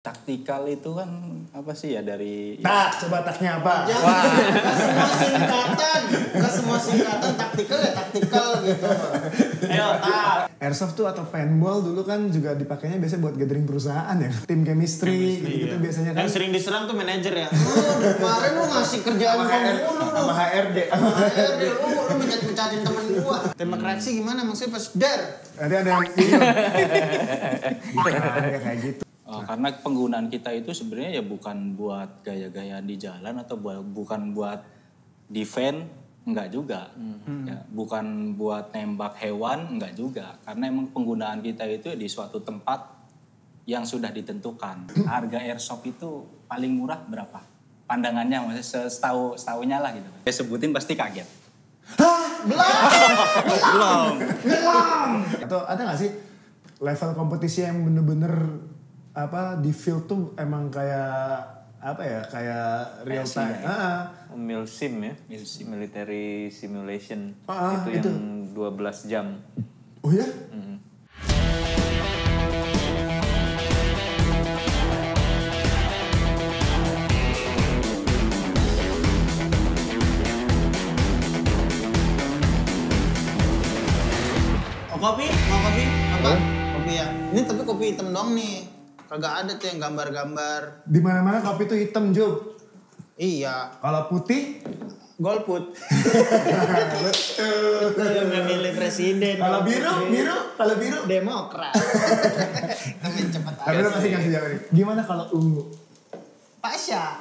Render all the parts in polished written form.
Taktikal itu kan apa sih ya dari... Coba taknya apa? Wah. Gak semua singkatan taktikal ya taktikal gitu. Ayo tak. Airsoft tuh atau paintball dulu kan juga dipakainya biasanya buat gathering perusahaan ya. Tim chemistry gitu iya. biasanya kan. Yang sering diserang tuh manajer ya. Kemarin lu ngasih kerjaan sama HRD. HRD lu mencat-mencatin temen gua. Tembak reaksi gimana maksudnya pas dar? Nanti ada yang kayak gitu. Karena penggunaan kita itu sebenarnya ya bukan buat gaya-gayaan di jalan atau bukan buat defense, enggak juga. Ya, bukan buat nembak hewan, enggak juga. Karena emang penggunaan kita itu di suatu tempat yang sudah ditentukan. Harga airsoft itu paling murah berapa? Pandangannya maksudnya setahunya lah gitu. Saya sebutin pasti kaget. Belum. Atau ada nggak sih level kompetisi yang bener-bener di field tuh emang kayak kayak real time. Milsim ya, military simulation. Itu yang 12 jam. Oh ya? Kopi? Mau kopi? Apa? Kopi ya. Ini tapi kopi hitam doang nih. Kagak ada tuh yang gambar-gambar. Di mana-mana kopi tuh hitam, Job. Iya. Kalau putih, golput. Memilih presiden. Kalau biru, Demokrat. Temen cepet aja. tapi lo masih ngasih jawab nih. Gimana kalau ungu? Pasya.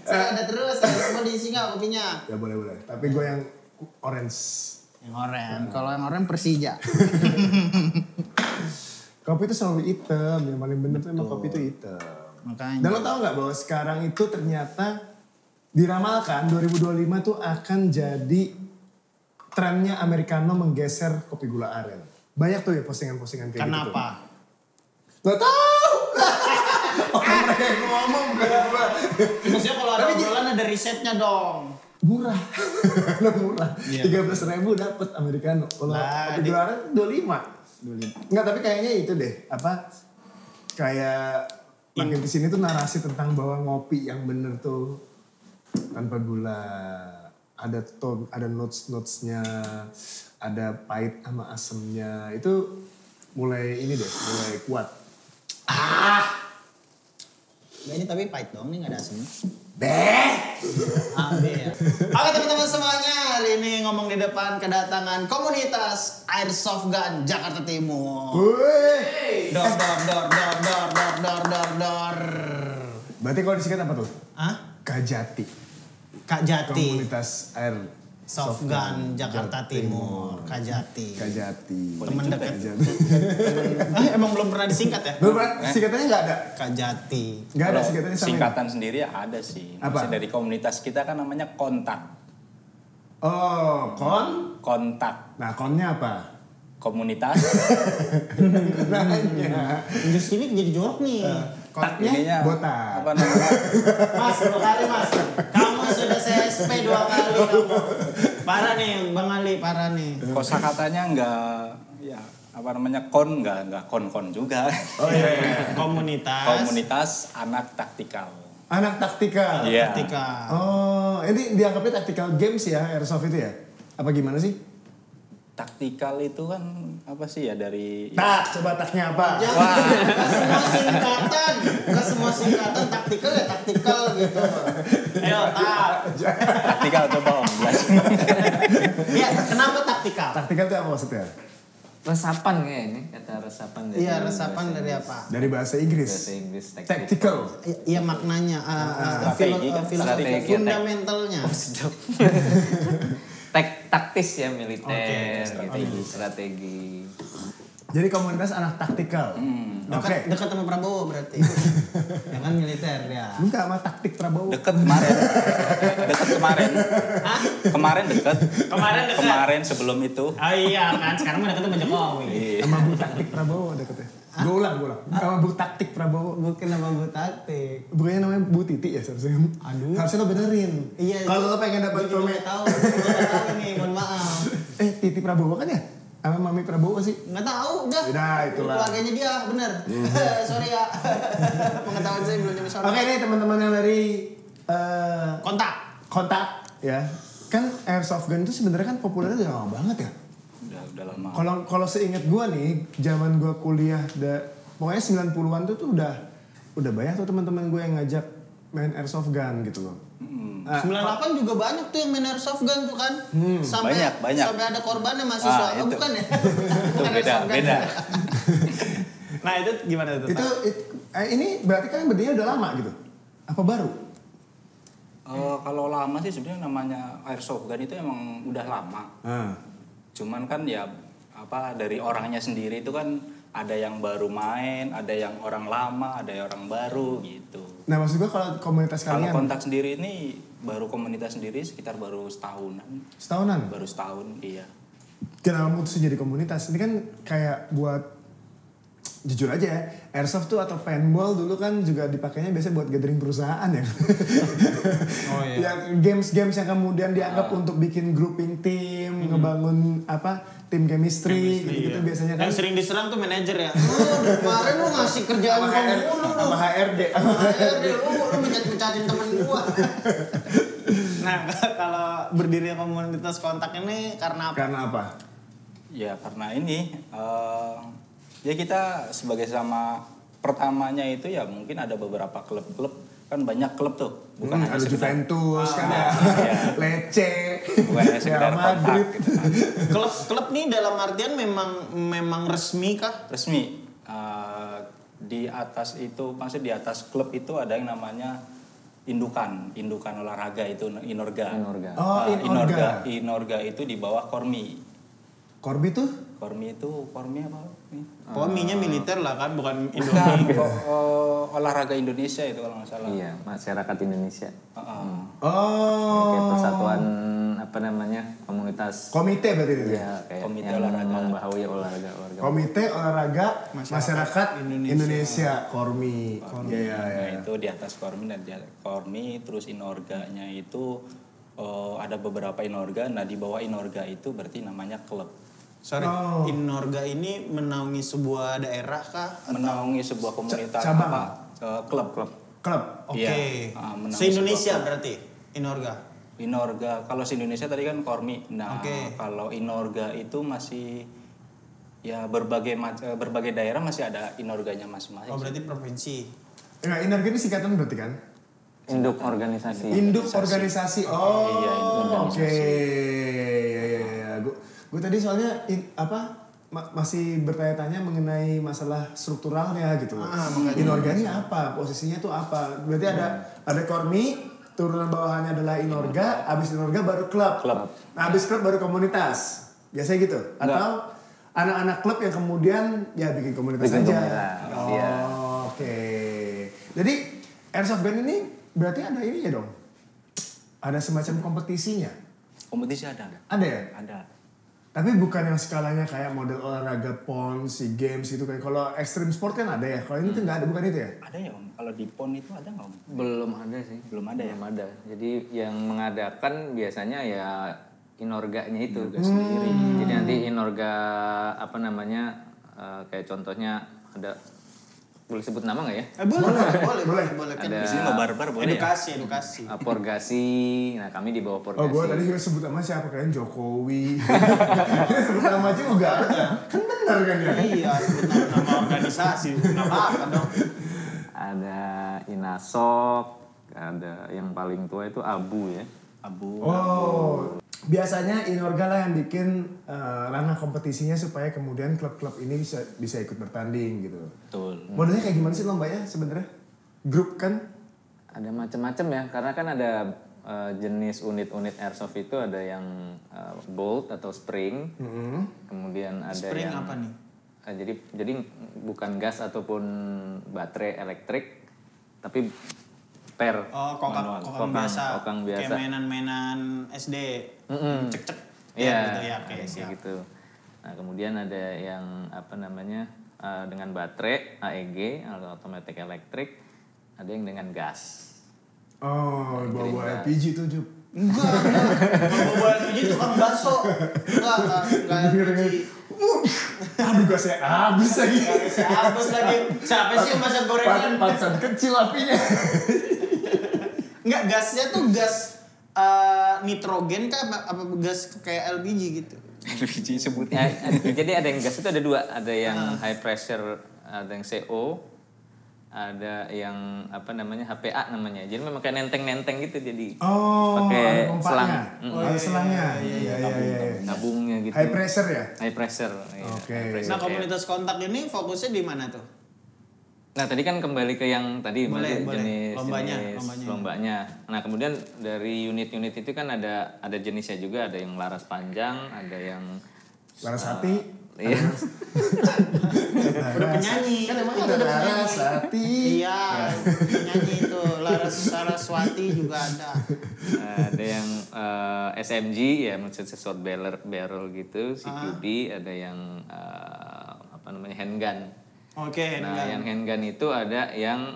Saya ada terus. Mau diisi nggak kopinya? Ya boleh. Tapi gue yang orange. Yang oranye. Kalau yang oranye Persija. Kopi itu selalu hitam, yang paling bener tuh emang kopi itu hitam. Makanya. Dan lo tau gak bahwa sekarang itu ternyata diramalkan 2025 tuh akan jadi trennya Americano menggeser kopi gula aren. Banyak tuh ya postingan-postingan kayak gitu. Kenapa? Gak tau! Orang mereka yang ngomong bukan gue. Maksudnya kalau ada obrolan ada risetnya dong. Murah. Murah. 13.000 dapet Americano. Kalau kopi gula aren 25. Enggak, tapi kayaknya itu deh, kayak makin kesini tuh narasi tentang bahwa ngopi yang bener tuh tanpa gula, ada tone, ada notes-notesnya, ada pahit sama asemnya, itu mulai kuat. Nah, ini tapi pahit dong, ini gak ada asemnya. Beh. Oke teman-teman semuanya, hari ini ngomong di depan kedatangan komunitas Airsoft Gun Jakarta Timur. Dor. Berarti kalau disingkat apa tuh? Hah? Kajati. Kak Jati. Komunitas Soft Gun Jakarta Timur. Kajati. Temen dekat. Emang belum pernah disingkat ya? Belum pernah, singkatannya nggak ada? Kajati. Nggak ada singkatannya sama Singkatan sendiri ada sih. Apa? Dari komunitas kita kan namanya kontak. Oh, Kontak. Nah, konnya apa? Komunitas. Terus ini jadi jorok nih. Taknya botak. Apa namanya? Mas, 2 kali mas. Kamu sudah CSP 2 kali kamu. Parah nih Bang Ali, parah nih. Kosakatanya enggak kon juga. Oh iya. Komunitas anak taktikal. Anak taktikal. Iya. Taktikal. Oh, ini dianggapnya tactical games ya, Airsoft itu ya? Apa gimana sih? Taktikal itu kan apa sih ya dari... Coba taknya apa? Gak semua singkatan taktikal ya taktikal gitu. Ayo tak. Taktikal coba Om jelasin. Iya, kenapa taktikal? Taktikal itu apa maksudnya? Resapan kayak ini, kata resapan dari... Iya, resapan dari apa? Dari bahasa Inggris. Bahasa Inggris Tactical. Iya maknanya, Strategi. fundamentalnya. Taktis ya, militer, strategi. Jadi komunitas anak taktikal. Dekat sama Prabowo berarti. Ya kan militer ya. Enggak, sama taktik Prabowo. Deket kemarin. Kemarin deket. Kemarin sebelum itu. Oh iya kan, sekarang mah deket sama Jokowi. Sama Bu Taktik Prabowo deketnya. Gue ulang. Sama Bu Taktik Prabowo. Bukan nama Bu Taktik. Bukannya namanya Bu Titi ya seharusnya. Aduh. Harusnya lo benerin. Iya. Kalau lo pengen dapat komen. komen. Tahu nih, mohon maaf. Titi Prabowo kan ya? Sama Mami Prabowo sih? Nggak tahu, udah. Udah, itulah. Keluarganya dia, bener. Sorry ya. Pengetahuan saya belum nyampe sana. Oke nih teman-teman yang dari kontak ya. Kan airsoft gun itu sebenarnya kan populernya udah lama banget ya. Udah lama. Kalau seingat gua nih, zaman gua kuliah pokoknya 90-an tuh udah banyak tuh teman-teman gue yang ngajak main airsoft gun gitu loh. 98 juga banyak tuh yang main airsoft gun tuh kan. Sampai banyak. Sampai ada korbannya mahasiswa. Itu. Bukan ya? Itu beda. Nah, itu gimana tuh? Ini berarti kan berdiri udah lama gitu. Apa baru? Kalau lama sih sebenarnya namanya airsoft gun itu emang udah lama. Cuman kan ya dari orangnya sendiri itu kan ada yang baru main, ada yang orang lama, ada yang orang baru gitu. Nah maksud gue kalau komunitas kalian? Kalau kontak sendiri ini baru komunitas sendiri sekitar baru setahunan. Setahunan? Baru setahun, iya. Kenapa mutusin jadi komunitas? Ini kan kayak buat, jujur aja ya, airsoft tuh atau paintball dulu kan juga dipakainya biasanya buat gathering perusahaan ya. Oh iya. Yang games-games yang kemudian dianggap untuk bikin grouping tim, ngebangun tim chemistry gitu biasanya kan. Yang sering diserang tuh manajer ya. Kemarin lu ngasih kerjaan sama HRD. Lu mencatin temen gua. Nah, kalau berdirinya komunitas kontak ini karena apa? Karena apa? Ya karena ini ya kita sebagai sama pertamanya itu ya mungkin ada beberapa klub-klub, kan banyak klub tuh, bukan hanya ada sekedar Juventus kan ya. Lecce, bukan hanya sekedar kontak. Klub nih dalam artian memang resmi kah? Resmi. Di atas itu, maksud di atas klub itu ada yang namanya indukan olahraga itu Inorga. Oh, Inorga. Inorga itu di bawah Kormi. Kormi tuh? Kormi apa? Korminya militer lah kan, bukan Indonesia. Olahraga Indonesia itu kalau nggak salah. Iya, masyarakat Indonesia. Oh. Kayak persatuan komunitas. Komite berarti itu. Iya, kayak Komite yang olahraga. membahaui olahraga. Komite olahraga masyarakat Indonesia. Kormi. Iya. Nah itu di atas Kormi dan di atas Kormi, terus Inorganya itu ada beberapa Inorga. Nah di bawah Inorga itu berarti namanya klub. Sorry, Inorga ini menaungi sebuah daerah kah? Menaungi sebuah komunitas cabang? Klub. Oke. Iya, Se-Indonesia berarti Inorga. Kalau se-Indonesia tadi kan Kormi. Nah, kalau Inorga itu masih ya berbagai daerah masih ada Inorganya masing-masing. Oh, berarti provinsi. Enggak, Inorga ini singkatan berarti kan? Induk organisasi. Induk organisasi. Oh. Iya, induk organisasi. Oke. Gue tadi soalnya masih bertanya-tanya mengenai masalah strukturalnya gitu. Inorga ini apa? Posisinya tuh apa? Berarti ada Kormi, turunan bawahannya adalah Inorga, abis Inorga baru klub. Nah, abis klub baru komunitas. Biasanya gitu. Atau anak-anak klub yang kemudian ya bikin komunitas aja. Oke. Jadi airsoft gun ini berarti ada ini ya dong? Ada semacam kompetisinya? Kompetisi ada. Ada ya? Ada. Tapi bukan yang skalanya kayak model olahraga PON, SEA Games gitu kayak kalau extreme sport kan ada ya. Kalau ini tuh nggak ada, bukan itu ya? Ada ya Om. Kalau di PON itu ada nggak Om? Belum ada sih. Belum ada ya? Belum ada. Jadi yang mengadakan biasanya ya Inorganya itu. Sendiri. Jadi nanti Inorga kayak contohnya ada, boleh sebut nama nggak ya? Boleh. Kan Ada di sini mah barbar boleh. edukasi. Porgasi. Nah, kami di bawah Porgasi. Oh, gue tadi juga sebut nama siapa kalian Jokowi. Sebut nama aja juga ada. Kan benar kan ya? Iya, sebut nama organisasi. Nggak apa-apa dong. Ada Inasok, ada yang paling tua itu Abu ya. Oh, biasanya Inorga lah yang bikin ranah kompetisinya supaya kemudian klub-klub ini bisa ikut bertanding gitu. Betul. Modelnya kayak gimana sih lombanya sebenarnya? Grup kan? Ada macam-macam ya, karena kan ada jenis unit-unit airsoft itu ada yang bolt atau spring, kemudian ada Spring yang apa nih? Jadi bukan gas ataupun baterai elektrik, tapi per. Oh, kokang biasa. Kokang biasa. Kayak mainan-mainan SD. Cek-cek. Iya, gitu ya, kayak kayak gitu. Nah, kemudian ada yang dengan baterai AEG atau automatic electric, ada yang dengan gas. Oh, bawa LPG tuh Jup. Enggak. Kalau bawa LPG tukang bakso. Enggak LPG. Aduh gasnya habis lagi. Habis lagi. Siapa sih yang masak gorengan? Pansan kecil apinya. Enggak, gasnya tuh gas nitrogen kah apa gas kayak LPG gitu? LPG sebutnya. Jadi ada yang gas itu ada dua, ada yang high pressure, ada yang CO, ada yang HPA namanya. Jadi memang kayak nenteng-nenteng gitu, jadi pakai selang. Ada selangnya. Iya. Tabungnya gitu. High pressure ya? High pressure. Iya. Oke. High pressure Nah, komunitas kontak ini fokusnya di mana tuh? Nah, tadi kan kembali ke yang tadi Boleh. jenis Lombanya. Nah, kemudian dari unit-unit itu kan ada jenisnya juga, ada yang laras panjang, ada yang Laras hati. Iya. Udah penyanyi. Kan emang Itu ada udah Laras penyanyi. hati. Iya, penyanyi itu Saraswati juga ada. Ada yang SMG ya, maksudnya short barrel gitu, CQB, ada yang handgun. Oke, Nah, yang handgun itu ada yang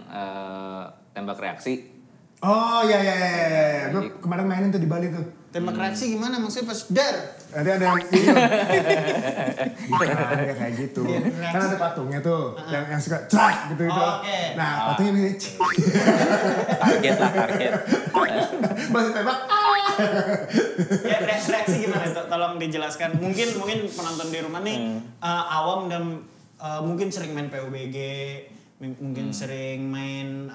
tembak reaksi. Oh iya. Gue kemarin mainin tuh di Bali tuh. Tembak reaksi gimana maksudnya pas dar? Ada yang ini. Bukan, ya kayak gitu. Kan ada patungnya tuh, yang suka crak gitu itu. Oke. Nah, patungnya ini Target. masih tembak. Ya, reaksi gimana? Tolong dijelaskan. Mungkin penonton di rumah nih awam dan mungkin sering main PUBG, mungkin sering main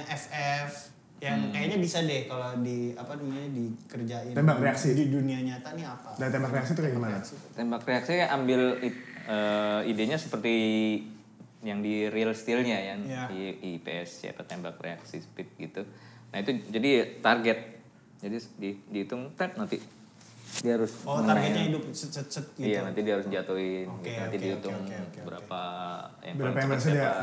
FF. Yang kayaknya bisa deh kalau dikerjain. Tembak reaksi. Di dunia nyata nih apa? Dan tembak reaksi itu kayak gimana? Tembak reaksi ambil idenya seperti yang di real steel-nya ya, di IPS atau tembak reaksi speed gitu. Nah, itu jadi target. Jadi dihitung nanti dia harus targetnya hidup set gitu. Iya, nanti dia harus jatuhin. Nanti dihitung berapa yang bersedia.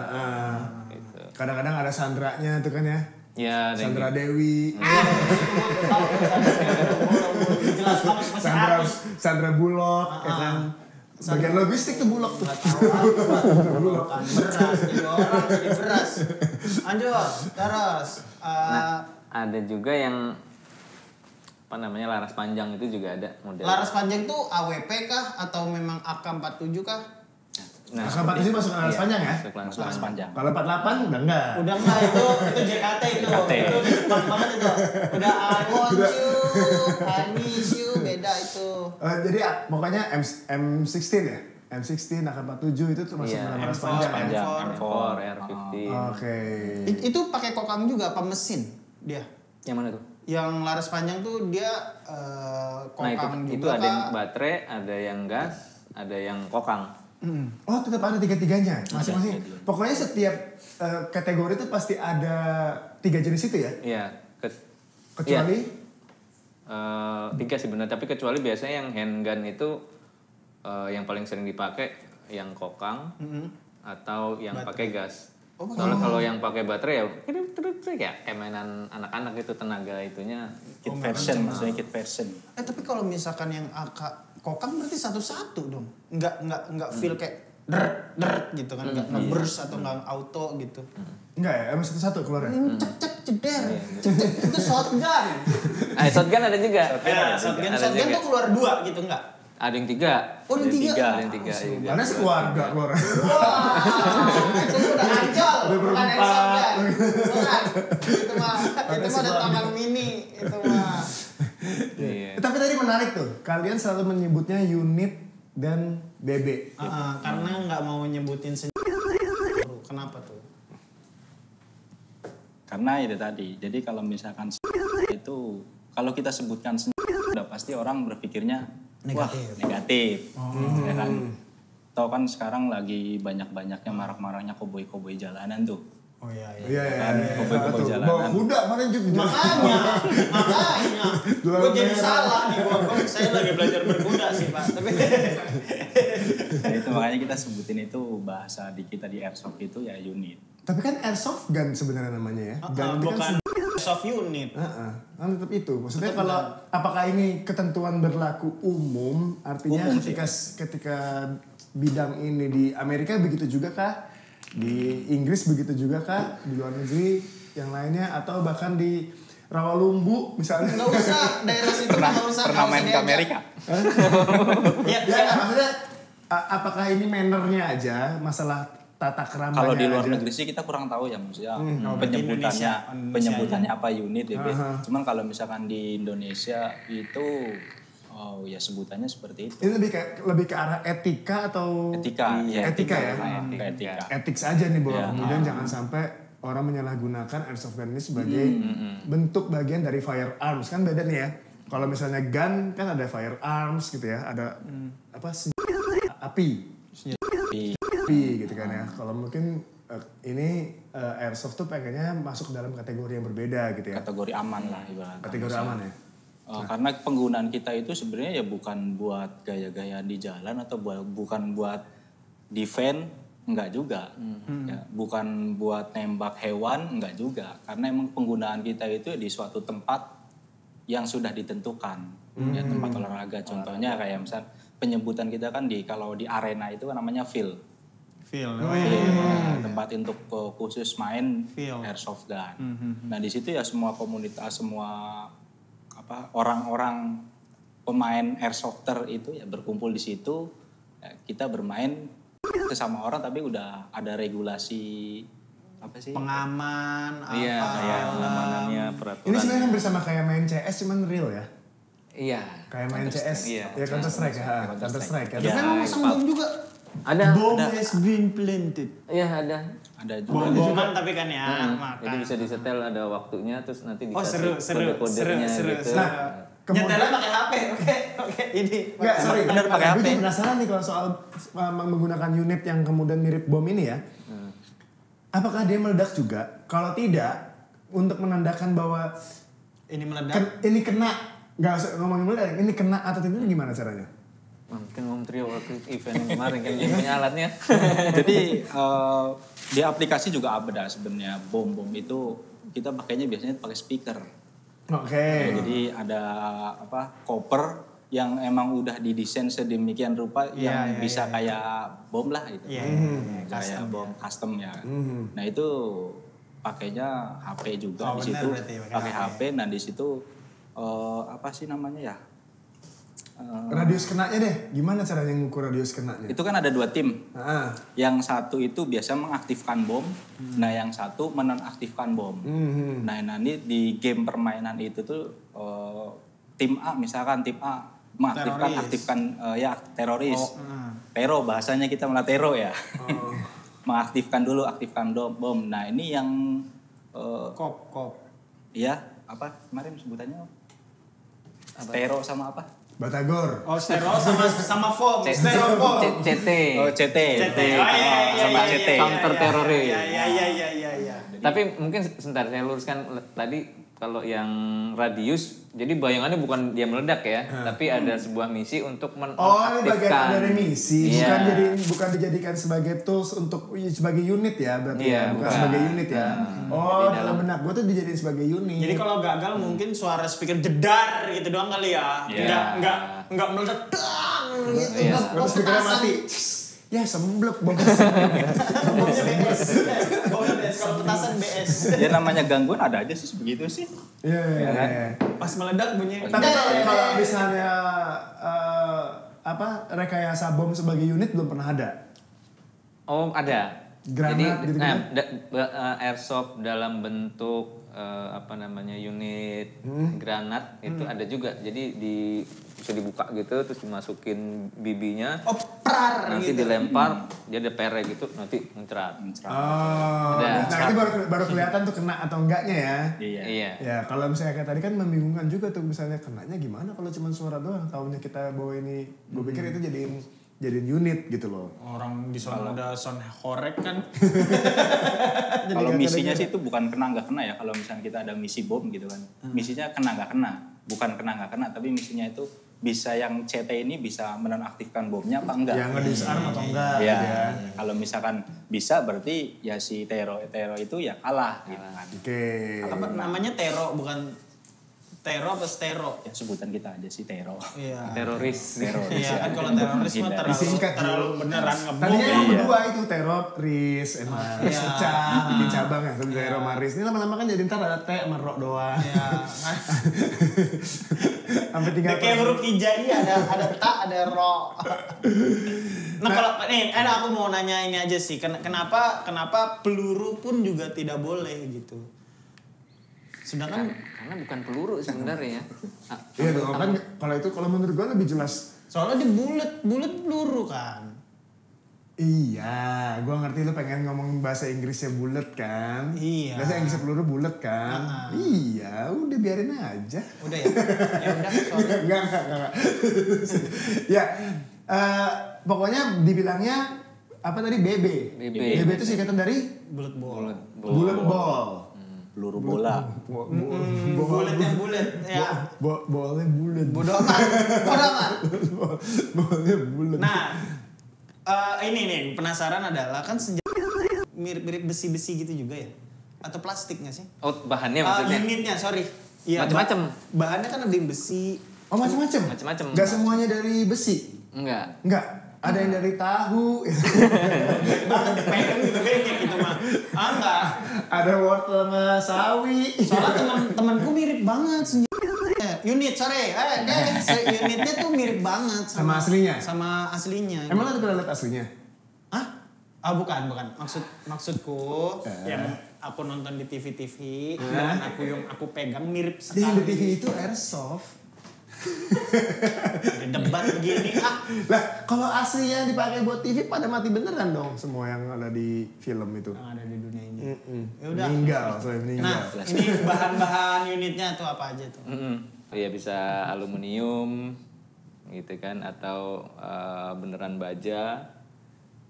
Gitu. Kadang-kadang ada sandranya tuh kan ya. Ya, Sandra Dewi. Jelas banget masih artis. Sandra Bullock, ya kan. Bagian logistik tuh Bullock tuh. Beras. Lanjut, terus. Ada juga yang laras panjang itu juga ada model. Laras panjang tuh AWP kah atau memang AK-47 kah? Nah, AK-47 masuk laras panjang ya? Masuk laras panjang. Kalau 48 udah enggak. Udah enggak, itu JKT itu. Itu Jepang banget itu. Udah I miss you, beda itu. Jadi pokoknya M16 ya? M16, AK-47 itu tuh masuk dalam laras panjang ya? M4, R50. Oke. Itu pakai kokang juga apa mesin dia? Yang mana tuh? Yang laras panjang tuh dia kokang itu juga ada yang baterai, ada yang gas, ada yang kokang. Oh, tetap ada tiga-tiganya masing-masing. Pokoknya setiap kategori itu pasti ada 3 jenis itu ya? Iya. Kecuali? 3 sih benar, tapi kecuali biasanya yang handgun itu yang paling sering dipakai yang kokang atau yang pakai gas. Soalnya kalau yang pakai baterai ya kayak mainan anak-anak itu, tenaga itunya Kit version, maksudnya kit version. Tapi kalau misalkan yang kokang berarti satu-satu dong. Enggak feel kayak deret gitu kan, enggak nge-burst atau enggak auto gitu. Enggak ya, emang satu-satu keluarnya? Cek jeder. Itu shotgun. Shotgun ada juga. Shotgun tuh keluar 2 gitu enggak? Ada yang 3. Oh, yang 3. Ada yang 3 juga. Mana sekeluarga keluar? Wah, itu udah ancol. Bukan shotgun. Bukan. Itu mah ada tangan mini. Itu mah. Iya. Tapi tadi menarik tuh, kalian selalu menyebutnya unit dan BB. Karena nggak mau nyebutin Kenapa tuh? Karena itu tadi, jadi kalau misalkan itu, kalau kita sebutkan udah pasti orang berpikirnya negatif. Ya kan? Tahu kan sekarang lagi banyak-banyaknya marak-maraknya koboi-koboi jalanan tuh. Oh iya. Iya. Koboi-koboi jalanan. Bawa kuda mana juga. Makanya. Gue jadi salah nih. Saya lagi belajar berkuda sih Pak. Tapi Nah, itu makanya kita sebutin itu bahasa di kita di airsoft itu ya unit. Tapi kan airsoft gun sebenarnya namanya ya. Gun bukan soft unit. Kan tetap itu. Maksudnya kalau apakah ini ketentuan berlaku umum? Artinya ketika bidang ini di Amerika begitu juga kah? Di Inggris begitu juga kah? Di luar negeri yang lainnya atau bahkan di Rawalumbu misalnya? Nggak usah, daerah situ nggak usah. Pernah main ke Amerika? Ya, maksudnya apakah ini mannernya aja, masalah tata keramanya Kalau di luar aja? negeri sih kita kurang tahu ya maksudnya Indonesia penyebutannya apa unit ya. Cuman kalau misalkan di Indonesia itu ya sebutannya seperti itu. Ini lebih ke arah etika atau Etika ya. Etika. Etik aja nih bahwa Ya. kemudian jangan sampai orang menyalahgunakan airsoft gun ini sebagai bentuk bagian dari firearms. Kan beda nih ya. Kalau misalnya gun kan ada firearms gitu ya, ada apa api gitu kan ya. Kalau mungkin ini airsoft tuh pengennya masuk dalam kategori yang berbeda gitu ya. Kategori aman lah ibaratnya. Kategori aman ya. Karena penggunaan kita itu sebenarnya ya bukan buat gaya-gayaan di jalan atau bukan buat defend, enggak juga. Ya, bukan buat nembak hewan, enggak juga. Karena emang penggunaan kita itu di suatu tempat yang sudah ditentukan. Ya, tempat olahraga. Contohnya kayak misal penyebutan kita kan kalau di arena itu kan namanya field. Feel. Tempat untuk khusus main Field. airsoft gun. Nah di situ ya semua komunitas, semua orang-orang pemain airsofter itu ya berkumpul di situ. Ya, kita bermain sesama orang tapi udah ada regulasi apa sih? Pengaman, Iya, kayak pengamanannya peraturan. Ini sebenarnya hampir sama kayak main CS cuman real ya. Iya. Kayak main CS, iya. ya Counter Strike ya. Counter Strike ya. Tapi emang masang bom juga. Ada. Bom has been planted. Iya ada. Ada juga. Bom-boman tapi kan ya. Jadi bisa disetel ada waktunya terus nanti Oh dikasih seru. kode-kodenya gitu. Nah, Nyetelnya pakai HP, oke. Ini. Enggak, sorry. Bener pakai Gue HP. juga penasaran nih kalau soal menggunakan unit yang kemudian mirip bom ini ya. Apakah dia meledak juga? Kalau tidak, untuk menandakan bahwa Ini meledak. ini kena, nggak usah ngomongin meledak, ini kena atau tidak gimana caranya? Mungkin Om Trio waktu event yang kemarin kan dia punya alatnya. Jadi di aplikasi juga ada sebenarnya bom itu kita pakainya biasanya pakai speaker. Oke. Jadi ada koper yang emang udah didesain sedemikian rupa yang bisa kayak bom lah gitu. Kayak bom custom ya. Nah itu pakainya HP juga di situ. Pakai HP. Nah di situ apa sih namanya ya? Radius kenanya deh, gimana caranya ngukur radius kenanya? Itu kan ada 2 tim. Ah. Yang satu itu biasa mengaktifkan bom, nah yang satu menonaktifkan bom. Nah nanti di game permainan itu tuh tim A misalkan tim A aktifkan teroris. Tero bahasanya kita malah tero ya. Mengaktifkan dulu, aktifkan bom. Nah ini yang Kop. ya apa kemarin sebutannya? Tero sama apa? Batagor. Oh, stereo sama foam. Styrofoam. CT. Oh CT. Sama CT. Counter teroris. Iya. Tapi mungkin sebentar saya luruskan tadi kalau yang radius, jadi bayangannya bukan dia meledak ya, tapi ada sebuah misi untuk Oh, ini menonaktifkan. bagian dari misi, Iya. bukan dijadikan sebagai tools untuk sebagai unit ya, berarti Iya, ya, bukan bukan. sebagai unit ya. Oh, Jadi dalam benak gue tuh dijadiin sebagai unit. Jadi kalau gagal mungkin suara speaker jedar gitu doang kali ya. Iya. Enggak meledak dang gitu. Iya. terus speakernya mati. Ya semblek bom. Bomnya BS. Bomnya BS. Kalau petasan BS. Ya namanya gangguan ada aja sih begitu sih. Iya. Pas meledak bunyi. Tapi kalau misalnya rekayasa bom sebagai unit belum pernah ada. Oh ada. Granat Jadi, gitu-gitu? airsoft dalam bentuk unit granat itu ada juga. Jadi bisa dibuka gitu terus dimasukin bibinya. Oh, prar Nanti gitu. dilempar, dia ada pere gitu, nanti muncrat. Oh, Ada. nah ini baru kelihatan tuh kena atau enggaknya ya. Iya. Ya kalau misalnya kayak tadi kan membingungkan juga tuh misalnya kenanya gimana kalau cuma suara doang. Taunya kita bawa ini, gue pikir itu jadiin unit gitu loh. Orang di sana ada sound horek kan. Kalau misinya sih itu bukan kena nggak kena ya. Kalau misalnya kita ada misi bom gitu kan, misinya kena nggak kena, bukan kena nggak kena, tapi misinya itu bisa yang CT ini bisa menonaktifkan bomnya apa enggak? Yang ngedisarm atau enggak Ya, gitu ya. kalau misalkan bisa berarti ya si Tero itu ya kalah gitu kan. Oke. Apa namanya Tero bukan Stero apa stero? Ya sebutan kita aja sih Tero. Iya. Teroris. Iya kan kalau teroris mah Disingkat, terlalu beneran ngebom. Tadinya ya. yang kedua itu teroris, emang Iya. pecah, bikin cabang ya, Tero Maris. Ini lama-lama kan jadi ntar ada T sama Ro doang. Iya. Sampai tinggal Kayak huruf hijaiyah ada ta, ada ro. Nah kalau aku mau nanya ini aja sih, kenapa peluru pun juga tidak boleh gitu? Sedangkan Karena bukan peluru sebenarnya. Iya dong, kan kalau menurut gue lebih jelas. soalnya dia bulat peluru kan. Iya, gue ngerti lu pengen ngomong bahasa Inggrisnya bulet kan. Iya. Bahasa Inggrisnya peluru bulet kan. Iya, udah biarin aja. Udah ya? Ya udah soalnya. Enggak. Ya, pokoknya dibilangnya apa tadi BB. BB itu singkatan dari Bulat ball. bullet ball. Peluru bola. Bulat yang bulat ya. Bolnya bulat. Bodoh amat. Bolnya bulat. Nah, ini nih penasaran adalah kan mirip-mirip besi-besi gitu juga ya? Atau plastik nggak sih? Oh, bahannya maksudnya? Unitnya, sorry. Iya, Macem-macem. Bahannya kan ada yang besi. Oh macam-macam. Macem-macem. Gak semuanya dari besi. Enggak. Ada yang dari tahu. Banget pengen juga kayaknya gitu mah. Enggak. Ada wortel sama sawi. Soalnya teman-temanku mirip banget unit, sorry. Unitnya tuh mirip banget Sama aslinya? Sama aslinya. Emang ada pernah lihat aslinya? Hah? Bukan. Maksudku yang aku nonton di TV dan aku pegang mirip Di sekali. TV itu airsoft. Ada debat begini Lah, kalau aslinya dipakai buat TV pada mati beneran dong semua yang ada di film itu. yang ada di dunia ini. Ya udah. Meninggal, soalnya meninggal. Nah, ini bahan-bahan unitnya tuh apa aja tuh? Iya bisa aluminium gitu kan atau beneran baja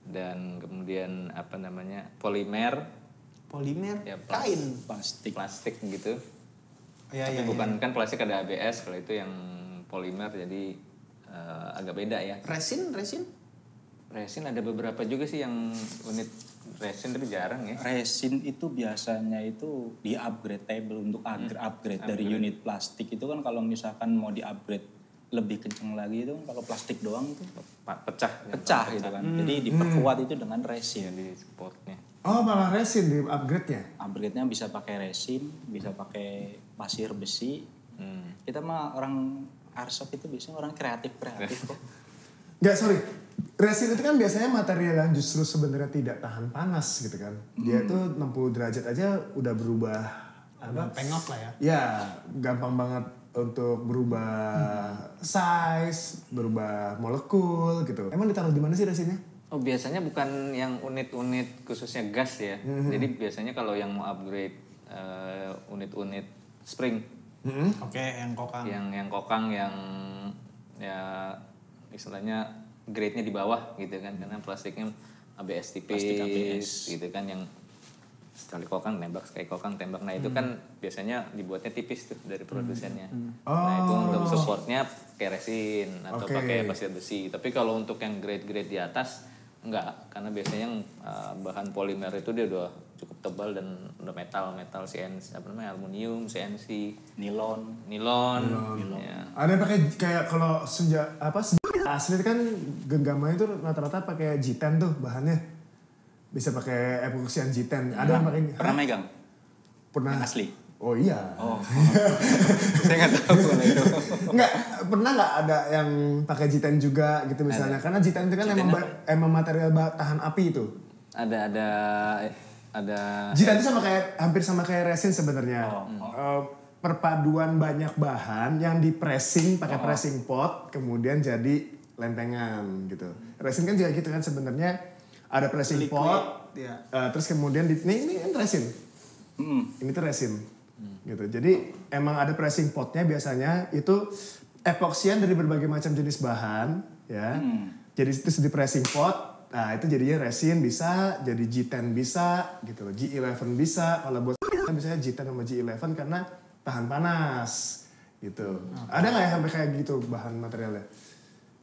dan kemudian apa namanya polimer Polimer, ya kain. plastik gitu. Iya, Tapi bukan kan plastik ada ABS, kalau itu yang polimer jadi agak beda ya. Resin? Resin ada beberapa juga sih yang unit resin tapi jarang ya. Resin itu biasanya itu di-upgradable untuk upgrade dari unit plastik itu kan kalau misalkan mau di-upgrade lebih kenceng lagi itu kalau plastik doang itu pecah gitu kan. Jadi diperkuat itu dengan resin di supportnya. Oh, malah resin di upgrade-nya. Upgrade-nya bisa pakai resin, bisa pakai pasir besi. Kita mah orang airsoft itu biasanya orang kreatif kok. Enggak, sorry. Resin itu kan biasanya material yang justru sebenarnya tidak tahan panas gitu kan. Dia tuh 60 derajat aja udah berubah Pengok lah ya. Ya, gampang banget untuk berubah size, berubah molekul gitu. Emang ditaruh di mana sih resinnya? Oh biasanya bukan yang unit-unit khususnya gas ya. Jadi biasanya kalau yang mau upgrade unit-unit spring. Oke, yang kokang. Yang kokang yang ya istilahnya grade-nya di bawah gitu kan. Karena plastiknya ABS tipis Plastik ABS. gitu kan yang sekali kokang tembak, sekali kokang tembak. Nah itu kan biasanya dibuatnya tipis tuh dari produsennya. Nah itu untuk supportnya pakai resin atau pakai pasir besi. Tapi kalau untuk yang grade-grade di atas enggak, karena biasanya yang bahan polimer itu dia udah cukup tebal dan udah metal CNC apa namanya aluminium, CNC, nilon. Ya. Ada yang pakai kayak kalau asli kan genggamannya itu rata-rata pakai G10 tuh bahannya. Bisa pakai epoxian G10. Ada yang pakai Pernah megang? Pernah. Yang asli? Oh iya. Oh. Saya nggak tahu kalau itu. Enggak, pernah nggak ada yang pakai G10 juga gitu misalnya? Karena G10 itu kan emang material tahan api itu. Ada G10 itu hampir sama kayak resin sebenarnya. Perpaduan banyak bahan yang di pressing pakai pressing pot, kemudian jadi lempengan gitu. Resin kan juga gitu kan sebenarnya. Ada pressing pot, terus kemudian ini kan resin. Ini tuh resin. Gitu. Jadi emang ada pressing potnya biasanya itu epoksian dari berbagai macam jenis bahan ya. Jadi itu di pressing pot. Nah, itu jadinya resin bisa, jadi G10 bisa gitu loh. G11 bisa. Kalau buat misalnya G10 sama G11 karena tahan panas gitu. Ada nggak ya sampai kayak gitu bahan materialnya?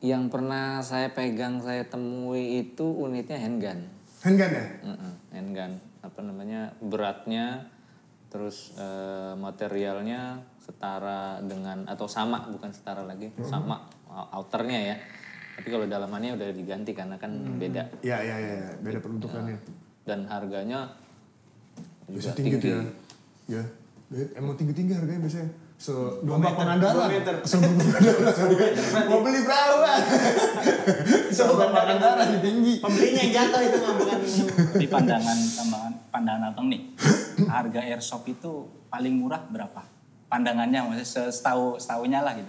Yang pernah saya pegang, saya temui itu unitnya handgun. Handgun ya? Handgun, apa namanya, beratnya, terus materialnya setara dengan atau sama, bukan setara lagi, sama outernya ya. Tapi kalau dalamannya udah diganti karena kan beda. Iya, beda peruntukannya. Dan harganya Bisa juga tinggi tinggi. tuh ya. Emang tinggi-tinggi harganya biasanya. 2 Lomba meter, Pangandaran. 2 meter. Mau beli berapa? Lomba Pangandaran tinggi. Pembelinya yang jatuh itu mah bukan. Di pandangan abang nih, harga airsoft itu paling murah berapa? Pandangannya maksudnya setahunya lah gitu.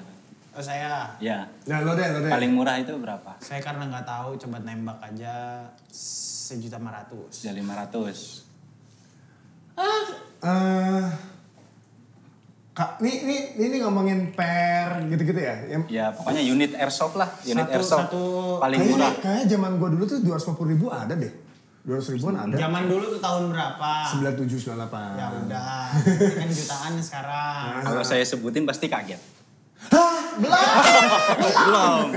Oh saya. Ya. Ya lo deh. Paling murah itu berapa? Saya karena nggak tahu, coba nembak aja 1.500.000. Ya 500. Kak, ini ngomongin per gitu-gitu ya? Ya pokoknya unit airsoft lah, unit airsoft satu- paling murah. Kayaknya zaman gua dulu tuh 250.000 ada deh. 200.000-an ada. Zaman dulu tuh tahun berapa? 97, 98. Ya udah, ini kan jutaan sekarang. Kalau saya sebutin pasti kaget. Hah? Belum.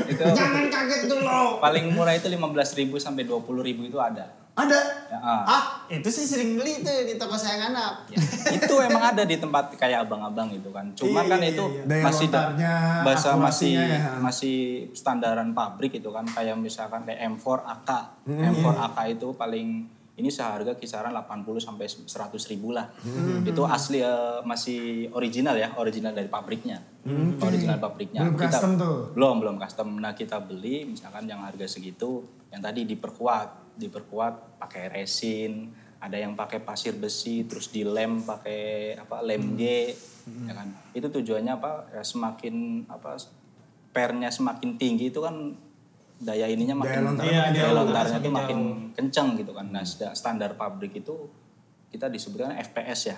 Itu Jangan kaget dulu. paling murah itu 15.000 sampai 20.000 itu ada. Ada. Ya, Itu sih sering beli tuh di toko saya nganap. Ya, itu emang ada di tempat kayak abang-abang gitu kan. Cuma Iya, kan iya, itu iya. Daya masih lontarnya, bahasa masih akurasinya ya. masih standaran pabrik itu kan, kayak misalkan kayak M4 AK. M4 AK itu paling ini seharga kisaran 80 sampai 100.000 lah. Itu asli masih original ya, original dari pabriknya. Original pabriknya. Belum custom tuh? Belum custom. Nah, kita beli misalkan yang harga segitu, yang tadi diperkuat pakai resin, ada yang pakai pasir besi, terus dilem pakai lem G, ya kan. Itu tujuannya ya semakin pernya semakin tinggi itu kan daya ininya makin Daya lontarnya itu makin kenceng gitu kan. Nah, standar pabrik itu kita disebutkan FPS ya.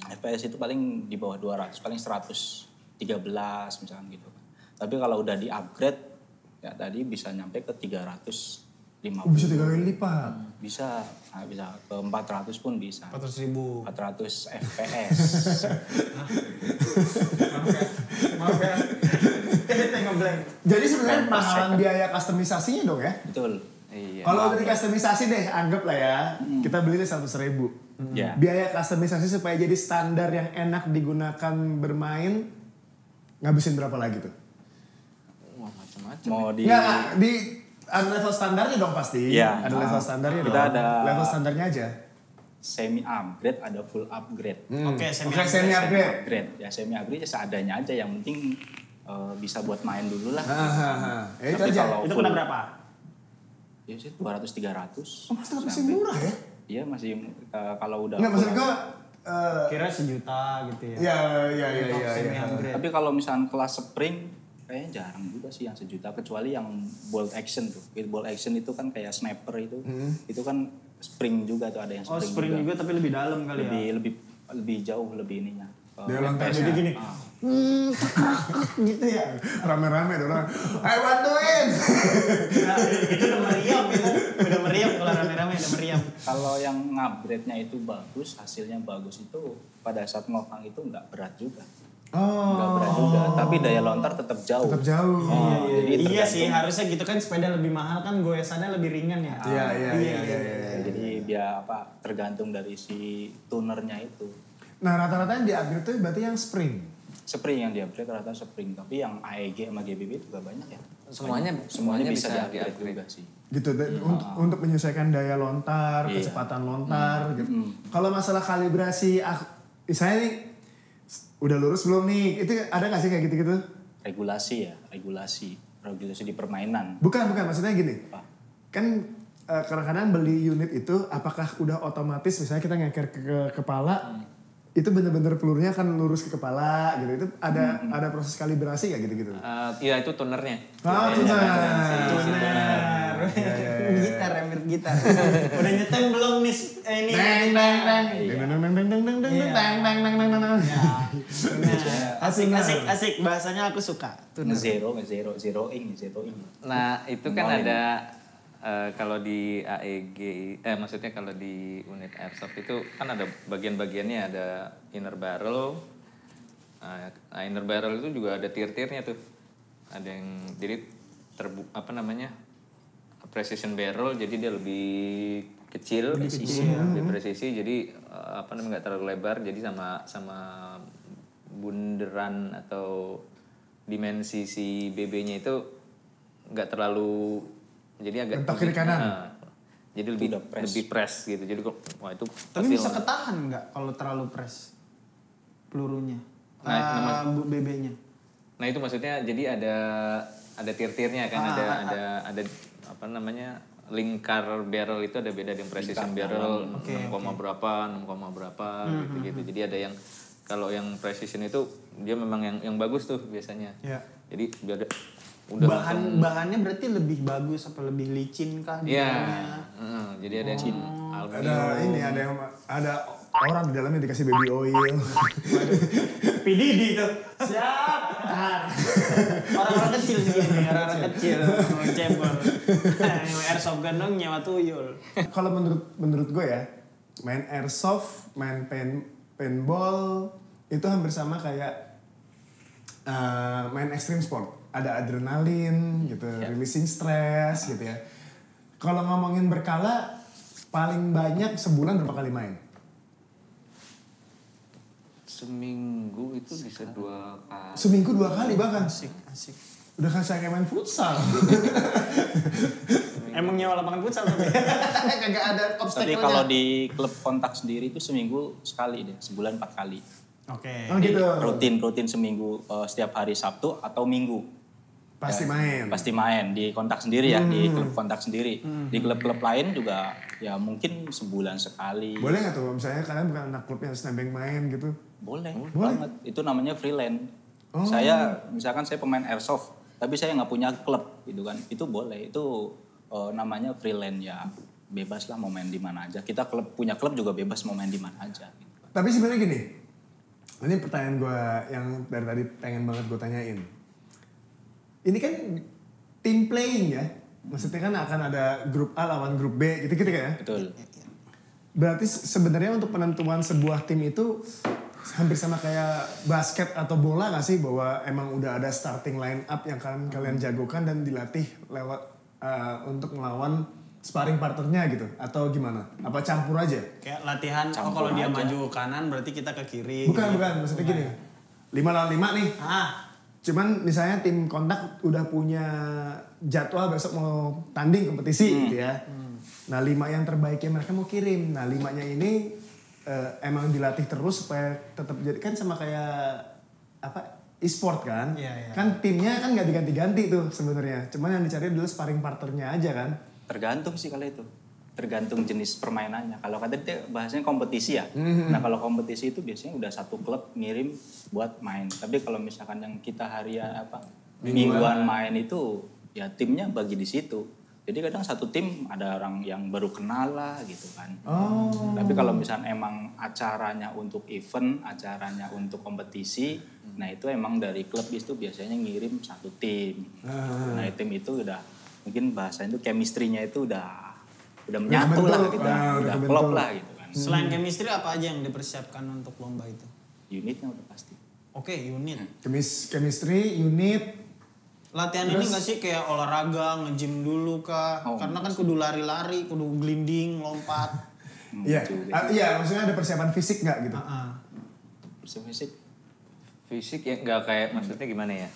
FPS itu paling di bawah 200, paling 113 misalkan gitu kan. Tapi kalau udah di-upgrade ya tadi bisa nyampe ke 350. Bisa 3 kali lipat. Bisa ke 400 pun bisa. 400.000. 400 FPS. Maaf ya. Ngeblank. Jadi sebenarnya mahalan biaya customisasinya dong ya? Betul. Iya. Kalau dari customisasi deh, anggap lah ya, kita beli 100.000. Ya. Biaya customisasi supaya jadi standar yang enak digunakan bermain, ngabisin berapa lagi tuh? Wah, macam-macam. Mau di Nggak, ada level standarnya dong pasti. Iya. Ada level standarnya Kita dong. ada- Level standarnya aja. semi upgrade, ada full upgrade. Oke, semi semi upgrade. Upgrade. Ya semi upgrade ya seadanya aja, yang penting bisa buat main dulu lah. Ya itu Tapi aja. kalau Itu full- kena berapa? Ya sih 200-300. Oh, masih murah ya? Iya masih kalau udah Nggak, maksud full gua, Kira 1 juta gitu ya. ya. Semi upgrade. Tapi kalau misalnya kelas spring, kayaknya jarang juga sih yang 1 juta. Kecuali yang bolt action tuh. Bolt action itu kan kayak sniper itu. Itu kan spring juga tuh, ada yang Oh, spring, spring juga tapi lebih dalam kali ya. lebih jauh lebih ininya. Dia lontar Jadi gini. Gitu ya. Rame-rame ada orang. Ayo bantuin. Nah, itu udah meriam itu. Udah meriam kalau rame-rame udah meriam. Kalau yang ngupgrade-nya itu bagus, hasilnya bagus itu pada saat ngokang itu nggak berat juga. Nggak berat juga, tapi daya lontar tetap jauh. Tetap jauh. Jadi Iya tergantung. sih, harusnya gitu kan sepeda lebih mahal kan goesannya lebih ringan ya. Iya. Jadi dia tergantung dari si tunernya itu. Nah rata-rata yang di-upgrade tuh berarti yang spring. Spring yang di-upgrade rata spring, tapi yang AEG sama GBB juga banyak ya. Semuanya bisa bisa di-upgrade di-upgrade. juga sih. Gitu untuk menyesuaikan daya lontar, Iya. kecepatan lontar gitu. Kalau masalah kalibrasi misalnya nih udah lurus belum nih? Itu ada nggak sih kayak gitu-gitu? Regulasi di permainan. Bukan maksudnya gini. Apa? Kan kadang-kadang beli unit itu apakah udah otomatis misalnya kita ngeker ke kepala itu bener-bener pelurunya akan lurus ke kepala gitu. Itu ada proses kalibrasi nggak gitu-gitu? Iya itu tunernya. Benar. Gitar, ember gitar. Udah nyetem belum nih ini? Asik. Bahasanya aku suka. Zeroing. Nah itu kan ada kalau di AEG, maksudnya kalau di unit airsoft itu kan ada bagian-bagiannya, ada inner barrel. Inner barrel itu juga ada tier-tiernya tuh. Ada yang jadi precision barrel, jadi dia lebih kecil, lebih presisi. Jadi nggak terlalu lebar. Jadi sama bunderan atau dimensi si BB-nya itu nggak terlalu, jadi agak bentok kiri kanan. Jadi lebih press gitu. Jadi wah itu. Tapi bisa ketahan nggak kalau terlalu press pelurunya? BB-nya. Nah itu maksudnya jadi ada tier-tiernya kan, ada apa namanya, lingkar barrel itu ada beda dengan precision barrel 6, berapa gitu. Jadi ada yang kalau yang precision itu dia memang yang bagus tuh biasanya. Yeah. Jadi biar udah bahannya berarti lebih bagus apa lebih licin kah? Iya. Jadi ada yang ada orang di dalamnya dikasih baby oil. PDD itu. Siap. Orang-orang kecil sih ini, orang-orang kecil. Cebol. Airsoft gun dong nyewa tuyul. Kalau menurut gue ya, main airsoft, main paintball itu hampir sama kayak main extreme sport. Ada adrenalin gitu, releasing stress gitu ya. Kalau ngomongin berkala, paling banyak sebulan berapa kali main? Seminggu itu bisa 2 kali. Seminggu 2 kali bahkan. Asik. Udah kayak main futsal. Emang nyewa lapangan futsal tapi kagak ada obstacle-nya. Tapi kalau di klub kontak sendiri itu seminggu sekali deh, sebulan 4 kali. Oke. Oh gitu. Rutin seminggu, setiap hari Sabtu atau Minggu. Pasti main. Pasti main di kontak sendiri ya, di klub kontak sendiri. Di klub-klub lain juga ya mungkin sebulan sekali. Boleh nggak tuh misalnya kalian bukan anak klub yang senembeng main gitu? Boleh banget. Itu namanya freelance. Saya pemain airsoft, tapi saya nggak punya klub gitu kan. Itu boleh. Itu namanya freelance ya. Bebas lah mau main di mana aja. Kita punya klub juga bebas mau main di mana aja. Gitu. Tapi sebenarnya gini, ini pertanyaan gue yang dari tadi pengen banget gue tanyain. Ini kan team playing ya, maksudnya kan akan ada grup A lawan grup B gitu kan ya? Betul. Berarti sebenarnya untuk penentuan sebuah tim itu hampir sama kayak basket atau bola gak sih? Bahwa emang udah ada starting line up yang kalian jagokan dan dilatih lewat untuk melawan sparring partnernya gitu? Atau gimana? Apa campur aja? Kayak latihan, kalau dia maju ke kanan berarti kita ke kiri. Bukan, maksudnya gini. 5 lawan 5 nih. Cuman misalnya tim kontak udah punya jadwal besok mau tanding kompetisi gitu ya. Nah 5 yang terbaiknya mereka mau kirim. Nah 5-nya ini emang dilatih terus supaya tetap jadi kan sama kayak e-sport kan. Iya. Kan timnya kan nggak diganti-ganti tuh sebenarnya. Cuman yang dicari adalah sparring partnernya aja kan. Tergantung sih kalau itu. Tergantung jenis permainannya. Kalau kata dia bahasanya kompetisi ya. Nah kalau kompetisi itu biasanya udah satu klub ngirim buat main. Tapi kalau misalkan yang kita harian mingguan main itu ya timnya bagi di situ. Jadi kadang satu tim ada orang yang baru kenal lah gitu kan. Tapi kalau misalkan emang acaranya untuk event, acaranya untuk kompetisi, nah itu emang dari klub itu biasanya ngirim satu tim. Nah tim itu udah mungkin bahasanya itu chemistry-nya itu udah menyatu lah, udah klop lah gitu kan. Selain chemistry apa aja yang dipersiapkan untuk lomba itu? Unitnya udah pasti. Oke, unit. Chemistry, unit. Latihan ini nggak sih kayak olahraga, nge-gym dulu kah? Karena kan kudu lari-lari, kudu glinding, lompat. Iya, maksudnya ada persiapan fisik nggak gitu? Persiapan fisik? Fisik ya nggak kayak maksudnya gimana ya?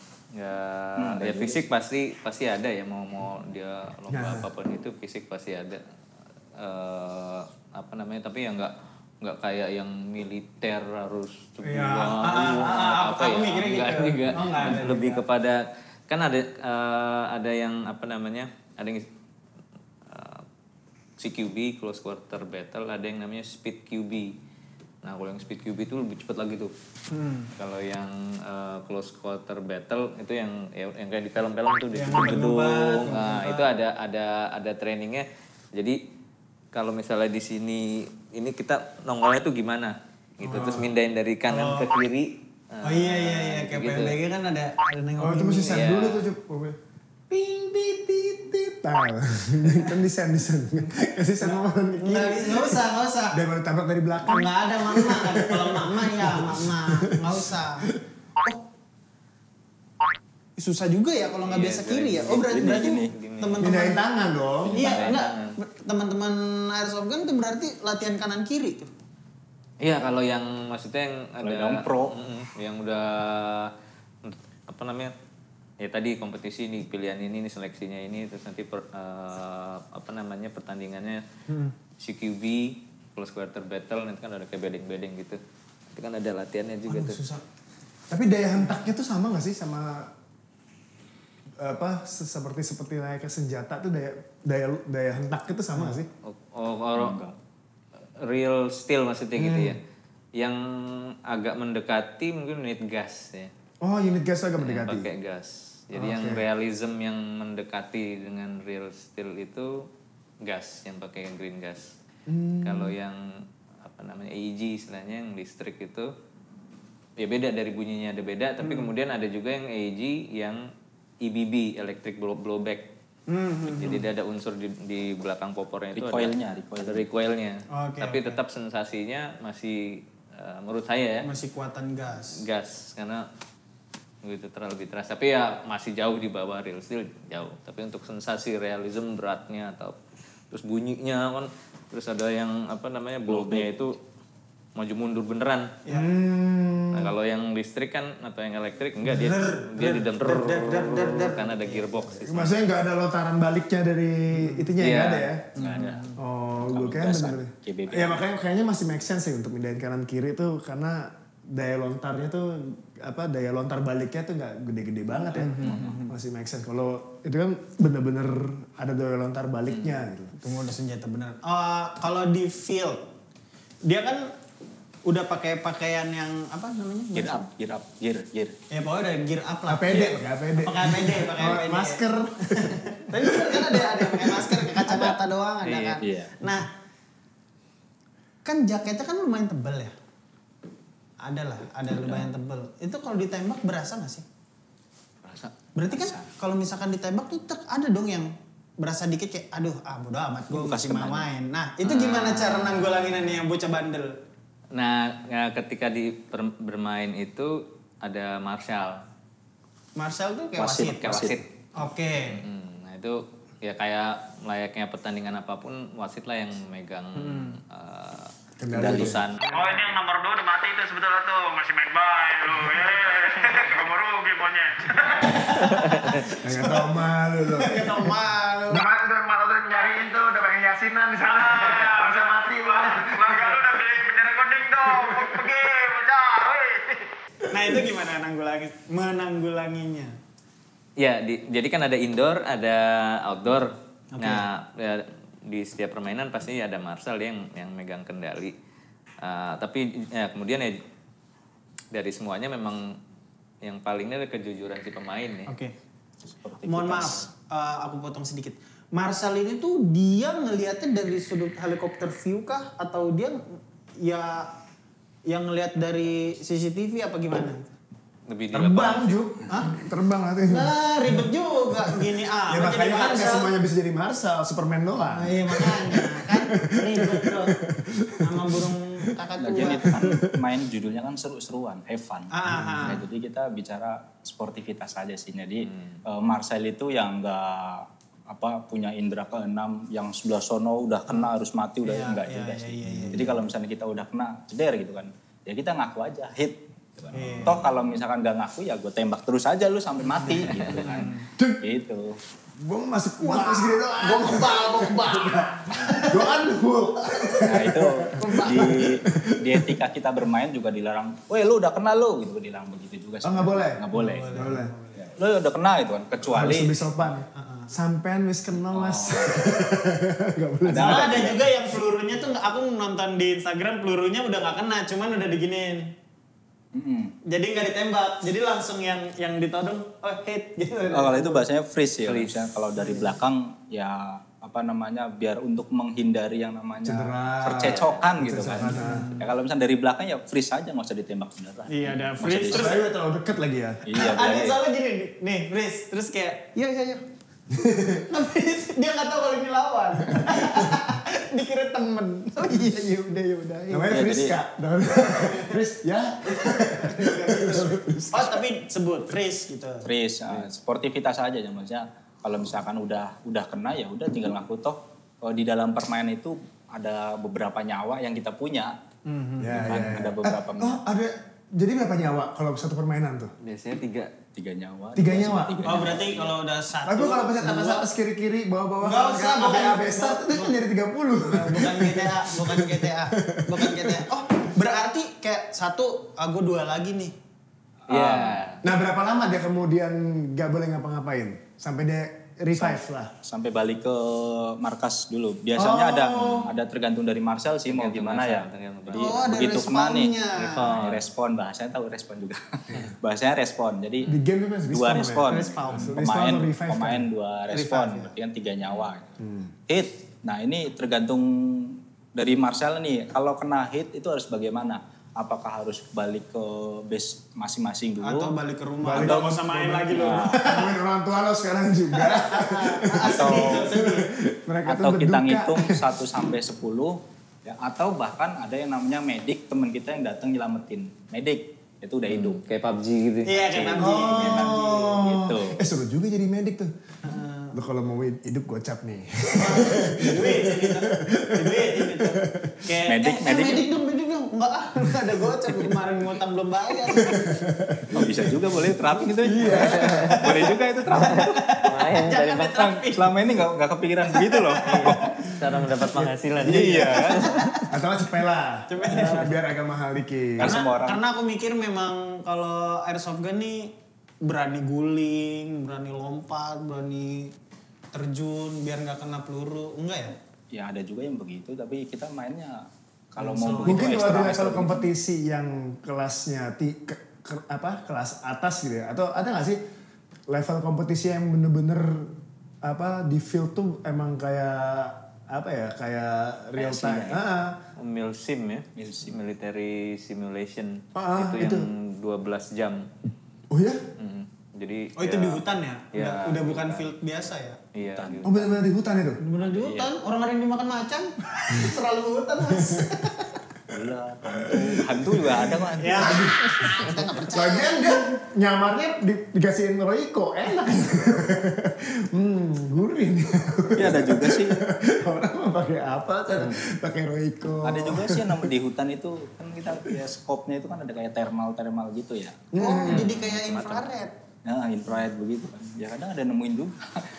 Ya fisik pasti ada ya, mau dia lomba apapun itu fisik pasti ada. Tapi ya nggak kayak yang militer harus lebih kepada kan ada yang ada yang CQB close quarter battle, ada yang namanya speed QB. Nah kalau yang speed QB itu lebih cepat lagi tuh. Kalau yang close quarter battle itu yang kayak di film-film tuh di gedung. Nah itu ada trainingnya. Jadi kalau misalnya di sini ini kita nongolnya tuh gimana? Gitu terus mindahin dari kanan ke kiri. Iya kayak gitu. PUBG kan ada nengok. Itu mesti set dulu tuh ping tit kan di sen kasih sen mau nggak usah dari tabrak dari belakang nggak ada mama kalau mama nggak usah susah juga ya kalau nggak biasa kiri ya. Oh berarti gini. teman-teman Pindahin tangan dong. Iya enggak teman-teman airsoft gun tuh berarti latihan kanan kiri tuh. Iya kalau yang maksudnya yang ada yang pro. Yang udah apa namanya? Ya tadi kompetisi ini pilihan ini seleksinya ini terus nanti pertandingannya CQB close quarter battle nanti kan ada kayak bedeng-bedeng gitu. Itu kan ada latihannya juga tuh. Susah. Tapi daya hentaknya tuh sama gak sih sama seperti layaknya senjata tuh daya hentaknya tuh sama gak sih? Real steel maksudnya gitu ya. Yang agak mendekati mungkin unit gas ya. Oh, unit gas agak mendekati. Pakai gas. Jadi yang realism yang mendekati dengan real steel itu gas yang pakai green gas. Kalau yang AEG istilahnya yang listrik itu ya beda dari bunyinya ada beda tapi kemudian ada juga yang AEG yang EBB electric blowback. Jadi dia ada unsur di belakang popornya itu ada recoilnya. Tapi tetap sensasinya masih menurut saya ya masih kuatan gas. Gas karena gitu terlalu terasa tapi ya masih jauh di bawah real steel jauh. Tapi untuk sensasi realism beratnya atau terus bunyinya kan terus ada yang blowback itu maju mundur beneran. Nah kalau yang listrik kan atau yang elektrik enggak dia didender karena ada gearbox. Maksudnya nggak ada lontaran baliknya dari itunya nggak ada ya? Nggak ada. Oh gue kayaknya bener. Ya makanya kayaknya masih make sense sih untuk pindahin kanan kiri tuh karena daya lontarnya tuh daya lontar baliknya tuh nggak gede-gede banget ya. Masih make sense. Kalau itu kan bener-bener ada daya lontar baliknya gitu. Itu udah senjata bener. Kalau di field dia kan udah pakai pakaian yang apa namanya? Gear. Ya pokoknya udah gear up lah. APD. Pakai APD. Masker. Tapi kan ada yang pakai masker, kacamata doang ada kan. Iya. Nah, kan jaketnya kan lumayan tebal ya. Ada lumayan tebal. Itu kalau ditembak berasa nggak sih? Berasa. Berarti kan kalau misalkan ditembak tuh ada dong yang berasa dikit kayak bodo amat gue masih mau main. Nah, itu gimana cara nanggulanginnya yang bocah bandel? Nah, ketika bermain itu ada marshal. Marshal tuh kayak wasit. Oke. Nah itu ya kayak layaknya pertandingan apapun wasit lah yang megang keputusan. Oh ini yang nomor 2 udah mati itu sebetulnya tuh masih main bye lu. Gak mau rugi monyet. Gak tau malu lu. Kemarin udah malu udah nyariin tuh udah pengen yasinan di sana. Bisa mati lu. Bangga lu udah beli bendera kuning dong. Pergi bocah. Nah itu gimana menanggulanginya? Ya, jadi kan ada indoor, ada outdoor. Okay. Nah, ya, di setiap permainan pasti ada marshal yang megang kendali. Tapi ya, kemudian ya dari semuanya memang yang palingnya ada kejujuran si pemain ya. Oke. Mohon maaf, aku potong sedikit. Marshal ini tuh dia ngelihatnya dari sudut helikopter view kah atau dia ya yang ngelihat dari CCTV apa gimana? Lebih terbang Juk. Terbang nanti. Nah ribet juga gini ya makanya kan gak semuanya bisa jadi marshal, Superman doang. Iya makanya kan ribet loh. Sama burung kakak tua. Lagian itu kan main judulnya kan seru-seruan, have fun. Nah, jadi kita bicara sportivitas aja sih. Jadi marshal itu yang enggak punya indera keenam yang sebelah sono udah kena harus mati udah enggak juga sih. Jadi kalau misalnya kita udah kena ceder gitu kan, ya kita ngaku aja hit. Toh kalau misalkan gak ngaku ya gue tembak terus aja lu sampai mati gitu kan. Gitu. Gue masih kuat masih gede doang. Gue kebal. Doan lu. Nah itu di etika kita bermain juga dilarang. Weh lu udah kena lu gitu dilarang begitu juga sih. Oh gak boleh? Gak boleh. Lu udah kena gitu kan kecuali. Harus lebih sopan. Sampean wis kenal mas. Gak boleh. Ada juga yang pelurunya tuh aku nonton di Instagram pelurunya udah gak kena cuman udah diginiin. Jadi nggak ditembak, jadi langsung yang ditodong, hit gitu. Kalau itu bahasanya freeze ya. Misalnya kalau dari belakang ya biar untuk menghindari yang namanya percecokan gitu kan. Ya kalau misalnya dari belakang ya freeze aja nggak usah ditembak beneran. Iya ada freeze. Terus saya terlalu deket lagi ya. Iya. Ada soalnya gini nih freeze, terus kayak iya. Tapi dia nggak tahu kalau ini lawan. Dikira temen. Oh iya udah. Namanya Ya, Friska. Fris ya. Oh tapi sebut Fris gitu. Fris, sportivitas aja ya maksudnya. Kalau misalkan udah kena ya udah tinggal ngaku toh. Di dalam permainan itu ada beberapa nyawa yang kita punya. Ya. Ada beberapa. Ada. Jadi berapa nyawa kalau satu permainan tuh? Biasanya 3 nyawa. 3 nyawa. Oh berarti kalau udah satu. Tapi kalau pencet atas kiri bawah Nggak usah, AB start itu kan jadi 30. bukan GTA. Oh berarti kayak satu, aku 2 lagi nih. Iya. Nah berapa lama dia kemudian gak boleh ngapa-ngapain? Sampai dia revive lah. Sampai balik ke markas dulu. Biasanya ada tergantung dari Marcel sih mau gimana ya. Jadi ada begitu kena nih responnya. respon, bahasanya tahu respon juga. Bahasanya respon. Jadi Di game itu kan 2 respon. Respawn atau revive Pemain kan? 2 respon, berarti kan 3 nyawa. Hit. Nah, ini tergantung dari Marcel nih. Kalau kena hit itu harus bagaimana? Apakah harus balik ke base masing-masing dulu? Atau balik ke rumah. Balik. Atau mau sama main lagi loh. Ngomongin orang tua lo sekarang juga. Mereka tuh Atau kita berduka. ngitung 1 sampai 10 ya, atau bahkan ada yang namanya medik, teman kita yang datang nyelamatin. Medik itu udah hidup. Kayak PUBG gitu. Iya kayak PUBG. Gitu. Seru juga jadi medik tuh. Lo kalau mau hidup gocap nih. Duit ini tuh. Kayak Medik. medik dong. Enggak ada gocap kemarin ngutang belum bayar. Oh, bisa juga boleh terapin itu. Iya. Boleh juga itu terapin. Lumayan dari belakang. Selama ini nggak kepikiran begitu loh. Cara mendapat penghasilan. Iya kan? Atau cepela. Biar agak mahal dikit. Kan semua orang. Karena aku mikir memang kalau airsoft gun nih berani guling, berani lompat, berani terjun biar nggak kena peluru. Enggak ya? Ya ada juga yang begitu, tapi kita mainnya kalau mau Mungkin begitu kalau di ekstra level kompetisi yang kelasnya kelas atas gitu ya, atau ada nggak sih level kompetisi yang bener-bener di field tuh emang kayak kayak real time. Milsim ya, military simulation. Itu itu. yang 12 jam. Oh ya? Jadi Oh itu di hutan ya? Ya, Udah bukan field biasa ya? Iya. Oh benar-benar di hutan itu? Bener di hutan, orang ada yang dimakan macan. Terlalu hutan mas. Gila, hantu juga ada kok. Ya. Lagian dia nyamarnya dikasihin Royco, enak. Gurih nih. Iya ada juga sih. Orang mau pakai apa? Pakai Royco. Ada juga sih yang di hutan itu kan kita ya scope-nya itu kan ada kayak thermal gitu ya. Oh jadi kayak infrared. Nah, infrared begitu kan. Ya kadang ada nemuin juga.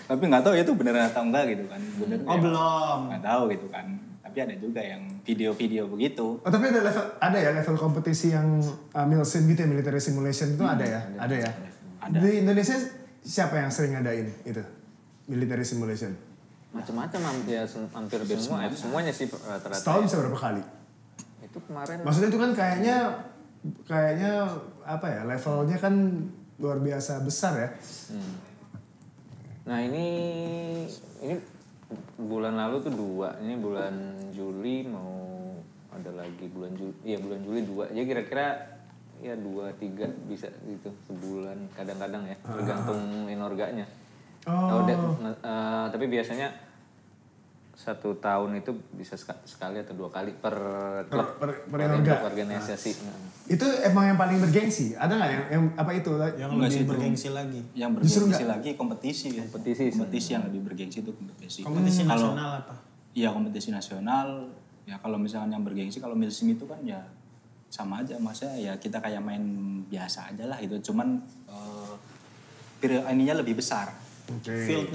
Tapi nggak tahu itu beneran atau enggak gitu kan. Bener Oh ya, belum. nggak tahu gitu kan. Tapi ada juga yang video-video begitu. Oh tapi ada ya level kompetisi yang milsim gitu ya, military simulation itu ada ya? Ada ya? Ada. Di Indonesia siapa yang sering ngadain itu? Military simulation? Macam-macam ya hampir semua. Semuanya sih rata-rata. Setahun bisa berapa kali? Itu kemarin. Maksudnya itu kan kayaknya levelnya kan luar biasa besar ya. Nah ini bulan lalu tuh 2, ini bulan Juli mau ada lagi bulan Juli 2. Ya kira-kira ya 2-3 bisa gitu sebulan kadang-kadang ya tergantung inorganya. Tapi biasanya 1 tahun itu bisa sekali atau 2 kali per klub per organisasi. Itu emang yang paling bergengsi? Ada nggak yang apa itu? Yang Enggak lebih sih, bergengsi lagi. Yang Justru bergengsi lagi kompetisi yang lebih bergengsi itu kompetisi. Kompetisi nasional apa? Iya kompetisi nasional. Ya kalau misalnya yang bergengsi kalau milsim itu kan ya sama aja, maksudnya ya kita kayak main biasa aja lah gitu. Cuman ininya lebih besar. Okay.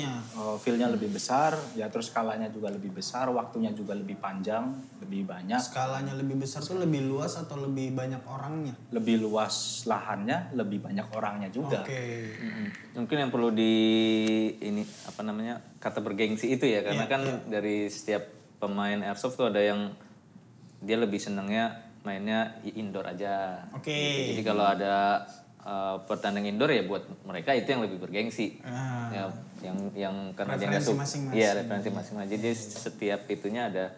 Fieldnya Lebih besar, ya terus skalanya juga lebih besar, waktunya juga lebih panjang, lebih banyak. Skalanya lebih besar tuh lebih luas atau lebih banyak orangnya? Lebih luas lahannya, lebih banyak orangnya juga. Oke. Mungkin yang perlu kata bergengsi itu ya, karena dari setiap pemain airsoft tuh ada yang dia lebih senangnya mainnya indoor aja. Oke. Jadi kalau ada pertandingan indoor ya buat mereka itu yang lebih bergengsi. Ya, yang karena dia nggak suka. Iya, referensi masing-masing. Jadi setiap itunya ada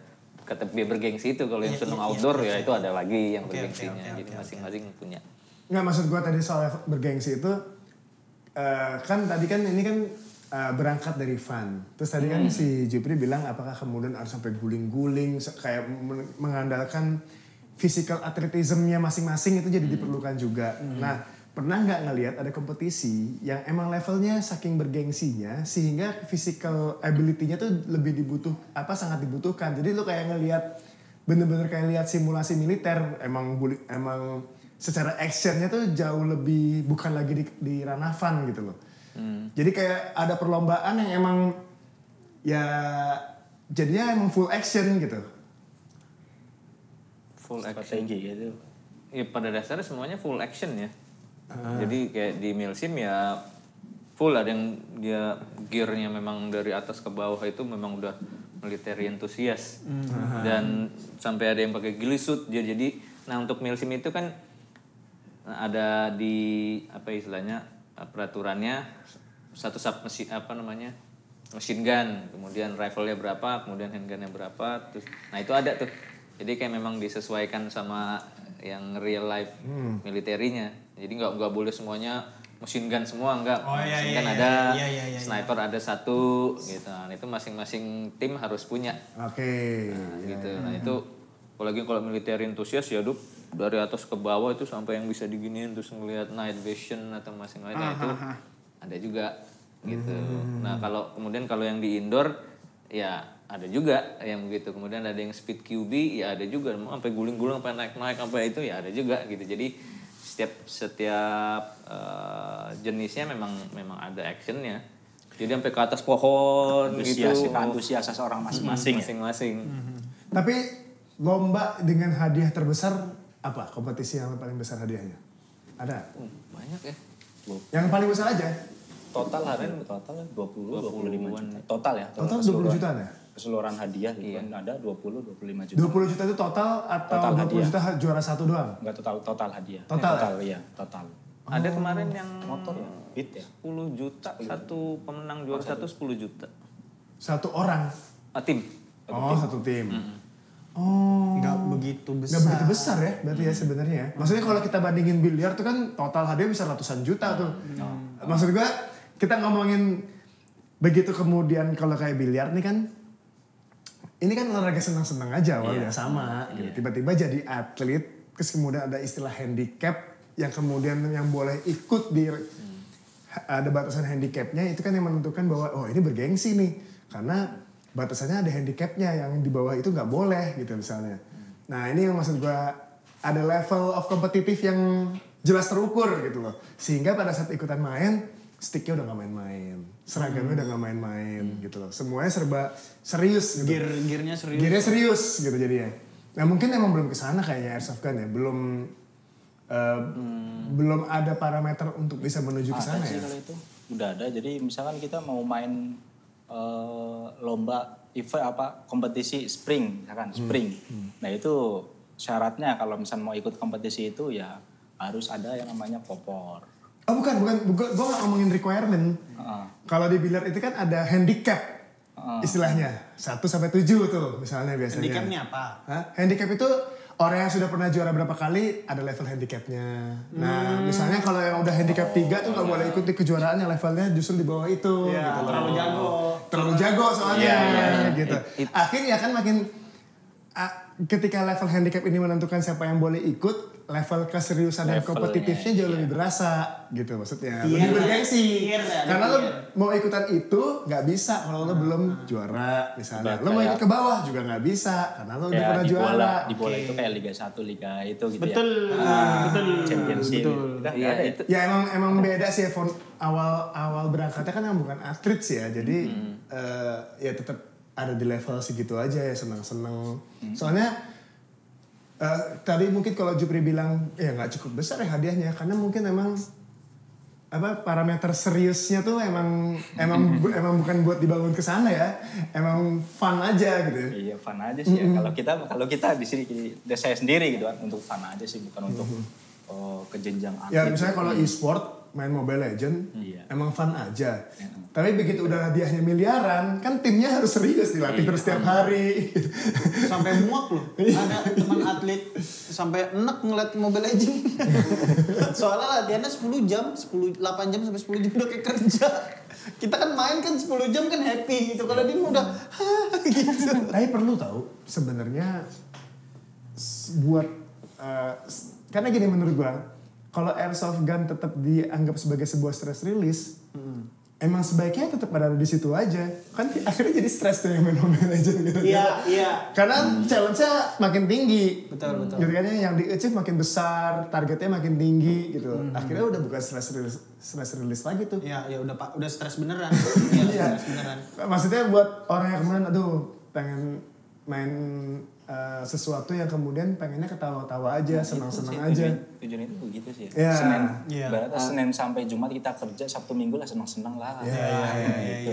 kata dia bergengsi itu. Kalau yang senang outdoor ya itu ada lagi yang bergengsinya. Jadi masing-masing punya. Nggak, maksud gue tadi soal bergengsi itu kan tadi kan ini kan berangkat dari fun. Terus tadi kan si Jupri bilang apakah kemudian harus sampai guling-guling kayak mengandalkan physical athleticism-nya masing-masing itu jadi diperlukan juga. Nah, pernah nggak ngelihat ada kompetisi yang emang levelnya saking bergengsinya sehingga physical ability-nya tuh lebih sangat dibutuhkan. Jadi lu kayak ngelihat bener-bener kayak lihat simulasi militer, emang secara actionnya tuh jauh lebih bukan lagi di ranah fun gitu loh. Jadi kayak ada perlombaan yang emang ya jadinya emang full action gitu. Full action. Strategi gitu. Ya pada dasarnya semuanya full action ya. Jadi kayak di Milsim ya full, ada yang dia gearnya memang dari atas ke bawah itu memang udah military enthusiast. Dan sampai ada yang pakai ghillie suit. Jadi nah untuk Milsim itu kan ada di apa istilahnya peraturannya satu machine gun, kemudian rifle-nya berapa, kemudian handgun-nya berapa, terus nah itu ada tuh. Jadi kayak memang disesuaikan sama yang real life militerinya. Jadi nggak boleh semuanya machine gun semua, enggak. Machine gun ada, sniper ada satu gitu. Nah, itu masing-masing tim harus punya. Oke. Gitu. Nah, itu apalagi kalau military enthusiast ya dari atas ke bawah itu sampai yang bisa diginiin terus ngelihat night vision atau masing-masing itu ada juga gitu. Nah, kalau yang di indoor ya ada juga yang begitu. Kemudian ada yang speed QB ya ada juga, sampai guling-guling sampai naik-naik sampai itu ya ada juga gitu. Jadi setiap jenisnya memang ada actionnya. Jadi sampai ke atas pohon gitu. Antusias seorang masing-masing. Tapi lomba dengan hadiah terbesar apa? Kompetisi yang paling besar hadiahnya? Ada? Banyak ya. Yang paling besar aja? Total 20-25 juta. Total ya? Total 20 juta ya? Keseluruhan hadiah gitu kan ada 20-25 juta. 20 juta itu total atau total 20 hadiah. Juta juara satu doang? Enggak, total hadiah. Total iya, total. Ada kemarin yang motor ya? Hit ya? 10 juta, satu pemenang juara 10 juta. Satu orang? Tim. Satu tim. Oh. Nggak begitu besar. Nggak begitu besar ya berarti ya sebenarnya. Maksudnya kalau kita bandingin biliar tuh kan total hadiah bisa ratusan juta tuh. Maksud gue kita ngomongin begitu, kemudian kalau kayak biliar nih kan, ini kan olahraga senang-senang aja awalnya sama. Gitu. Tiba-tiba jadi atlet, terus kemudian ada istilah handicap yang kemudian yang boleh ikut di ada batasan handicapnya, itu kan yang menentukan bahwa oh ini bergengsi nih karena batasannya ada handicapnya, yang di bawah itu nggak boleh gitu misalnya. Nah ini yang maksud gue ada level of kompetitif yang jelas terukur gitu loh, sehingga pada saat ikutan main sticknya udah nggak main-main, seragamnya udah nggak main-main gitu loh, semuanya serba serius gitu. Gearnya serius. Gearnya serius gitu jadinya. Nah mungkin emang belum kesana kayaknya Airsoft Gun ya, belum ada parameter untuk bisa menuju ke sana ya. Kalau itu udah ada. Jadi misalkan kita mau main lomba event kompetisi spring misalkan spring. Nah itu syaratnya kalau misalnya mau ikut kompetisi itu ya harus ada yang namanya popor. Oh bukan, gue gak ngomongin requirement. Kalau di biliar itu kan ada handicap istilahnya, 1-7 tuh misalnya biasanya. Handicapnya apa? Handicap itu orang yang sudah pernah juara berapa kali ada level handicapnya. Nah misalnya kalau yang udah handicap 3 tuh gak boleh ikut di kejuaraan yang levelnya justru di bawah itu. Ya, gitu. terlalu jago soalnya gitu. Akhirnya kan makin ketika level handicap ini menentukan siapa yang boleh ikut, level keseriusan dan kompetitifnya jauh lebih berasa gitu maksudnya. Lebih bergengsi. Karena lo mau ikutan itu nggak bisa kalau lo belum juara misalnya. Lo mau ikut ke bawah juga nggak bisa karena lo udah pernah juara. Di bola itu kayak Liga 1, Liga itu gitu betul, ya. betul. Championship. Iya itu. Ya emang beda sih awal berangkatnya kan yang bukan atlet sih ya. Jadi ya tetap ada di level segitu aja ya, senang-senang. Soalnya tadi mungkin kalau Jupri bilang ya nggak cukup besar ya hadiahnya karena mungkin emang parameter seriusnya tuh emang bukan buat dibangun ke sana ya. Emang fun aja gitu. Iya, fun aja sih ya. Kalau kita di sini saya sendiri gitu kan untuk fun aja sih, bukan untuk ke jenjang atlet. Ya misalnya kalau e-sport main Mobile Legend emang fun aja. Tapi begitu udah hadiahnya miliaran, kan timnya harus serius dilatih terus setiap hari. Sampai muak loh. Ada teman atlet sampai enek ngeliat Mobile Legend. Soalnya latihannya 10 jam, 8 jam sampai 10 jam udah kayak kerja. Kita kan main kan 10 jam kan happy gitu. Kalau dia udah gitu. Tapi perlu tahu sebenarnya buat karena gini menurut gua, kalau airsoft gun tetap dianggap sebagai sebuah stress release, emang sebaiknya tetap ada di situ aja. Kan akhirnya jadi stres tuh yang main Mobile Legends gitu. Iya. Karena challenge-nya makin tinggi. Betul. Gitu kan, yang di-achieve makin besar, targetnya makin tinggi gitu. Akhirnya udah bukan stress release lagi tuh. Iya, udah stres beneran. Iya. Stres beneran. Maksudnya buat orang yang kemudian pengen main sesuatu yang kemudian pengennya ketawa-tawa aja, senang-senang aja. Tujuan itu begitu sih. Iya. Berarti Senin sampai Jumat kita kerja, Sabtu Minggu lah senang-senang lah. Iya.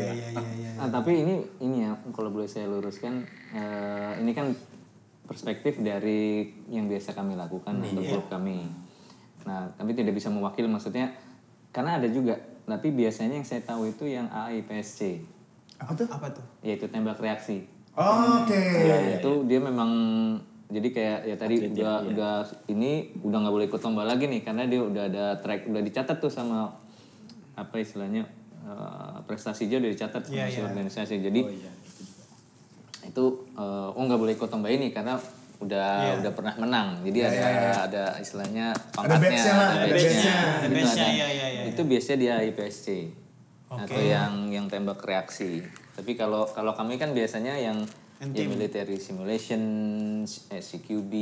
Tapi ini ya, kalau boleh saya luruskan, ini kan perspektif dari yang biasa kami lakukan untuk grup kami. Nah, tapi tidak bisa mewakili, maksudnya karena ada juga, tapi biasanya yang saya tahu itu yang AIPSC. Apa tuh? Yaitu tembak reaksi. Oke. Ya, itu dia memang jadi kayak ya tadi udah ini udah nggak boleh ikut lomba lagi nih karena dia udah ada track, udah dicatat tuh sama apa istilahnya prestasi dia udah dicatat sama si organisasi. Jadi itu nggak boleh ikut lomba ini karena udah pernah menang. Jadi ada istilahnya pangkatnya, ada badge-nya. Itu biasanya di IPSC atau yang tembak reaksi. Tapi kalau kami kan biasanya yang military simulation, CQB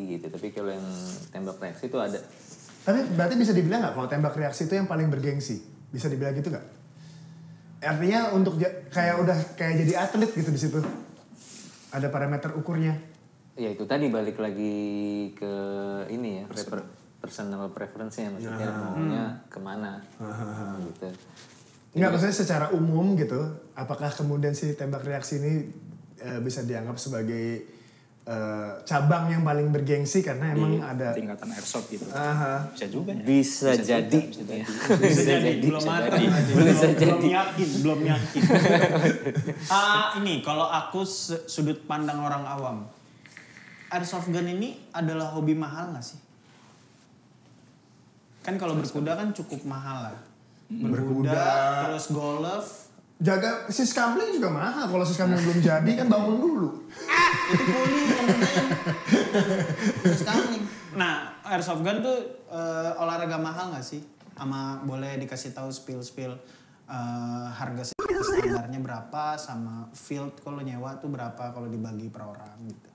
gitu. Tapi kalau yang tembak reaksi itu ada. Tapi berarti bisa dibilang nggak kalau tembak reaksi itu yang paling bergengsi? Bisa dibilang gitu nggak? Artinya untuk kayak jadi atlet gitu di situ. Ada parameter ukurnya. Ya itu tadi balik lagi ke ini ya, personal preference-nya maksudnya maunya kemana gitu. Enggak, maksudnya secara umum gitu, apakah kemudian si tembak reaksi ini bisa dianggap sebagai cabang yang paling bergengsi karena emang ada tingkatan airsoft gitu. Bisa juga ya. Bisa jadi. Belum yakin. Ini kalau aku sudut pandang orang awam, airsoft gun ini adalah hobi mahal nggak sih? Kan kalau berkuda kan cukup mahal lah. Berkuda, terus golf. Jaga siskamling juga mahal. Kalau siskamling belum jadi kan bangun dulu. Itu kuli yang penting. Siskamling. Nah, airsoft gun tuh olahraga mahal nggak sih? Sama boleh dikasih tahu spill harga standarnya berapa sama field kalau nyewa tuh berapa kalau dibagi per orang gitu.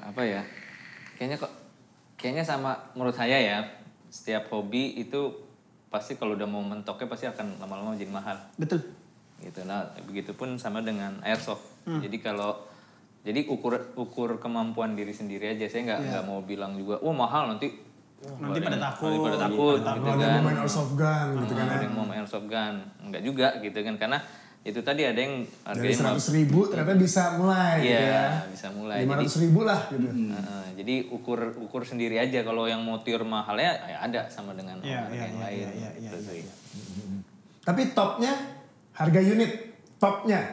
Apa ya? Kayaknya sama menurut saya ya. Setiap hobi itu pasti kalau udah mau mentoknya pasti akan lama-lama jadi mahal. Betul. Gitu. Nah, begitupun sama dengan airsoft. Jadi ukur kemampuan diri sendiri aja. Saya nggak mau bilang juga, mahal nanti pada takut gitu kan. Ada yang mau main airsoft gun gitu kan. Ada yang mau main airsoft gun. Enggak juga gitu kan. Karena itu tadi ada yang harganya dari 100.000 ternyata bisa mulai gitu ya. Bisa mulai. 500.000 lah gitu. Jadi ukur sendiri aja. Kalau yang mau tier mahalnya ya ada sama dengan yang lain. Tapi topnya harga unit topnya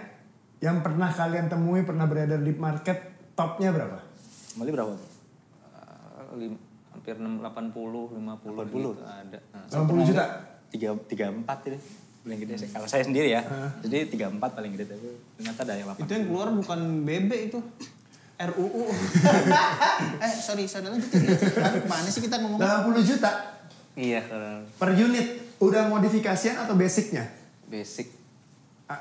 yang pernah kalian temui, pernah beredar di market, topnya berapa? Kembali berapa? Hampir 80, 50 gitu ada. 80 juta? 34 itu paling gede sih. Kalau saya sendiri ya, jadi 34 paling gede, tapi ternyata ada yang 8. Itu yang keluar bukan BB itu. RUU. Sorry lanjut. Mana sih kita ngomong? 80 juta? Iya. Per unit, udah modifikasian atau basicnya? Basic.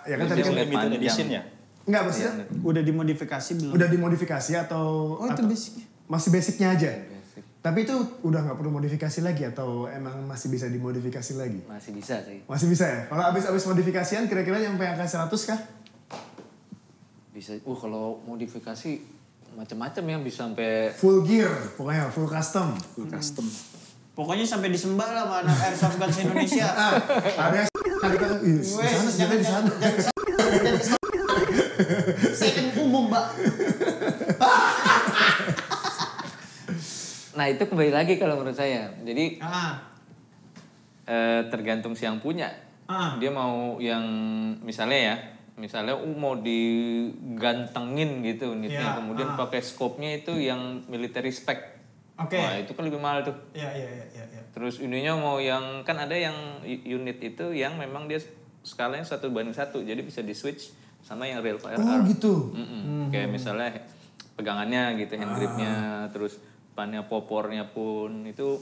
Ya kan tadi kan limited edition ya? Enggak, maksudnya udah dimodifikasi belum? udah dimodifikasi atau itu basicnya? Masih basicnya aja? Tapi itu udah nggak perlu modifikasi lagi atau emang masih bisa dimodifikasi lagi? Masih bisa sih. Masih bisa ya? Kalau abis modifikasian kira-kira nyampe angka 100 kah? Bisa. Kalau modifikasi macam-macam ya bisa sampai full gear, pokoknya full custom. Pokoknya sampai disembah lah sama anak airsoft gun Indonesia. Ada kita di sana. Second umum, Mbak. Nah itu kembali lagi kalau menurut saya. Jadi tergantung si yang punya. Dia mau yang misalnya mau digantengin gitu unitnya. Kemudian pakai scope-nya itu yang military spec. Oke. Wah itu kan lebih mahal tuh. Iya. Terus ininya mau yang kan ada yang unit itu yang memang dia skalanya 1:1, jadi bisa di switch sama yang real fire Oh arm. gitu. Kayak misalnya pegangannya gitu, hand gripnya, terus pannya popornya pun itu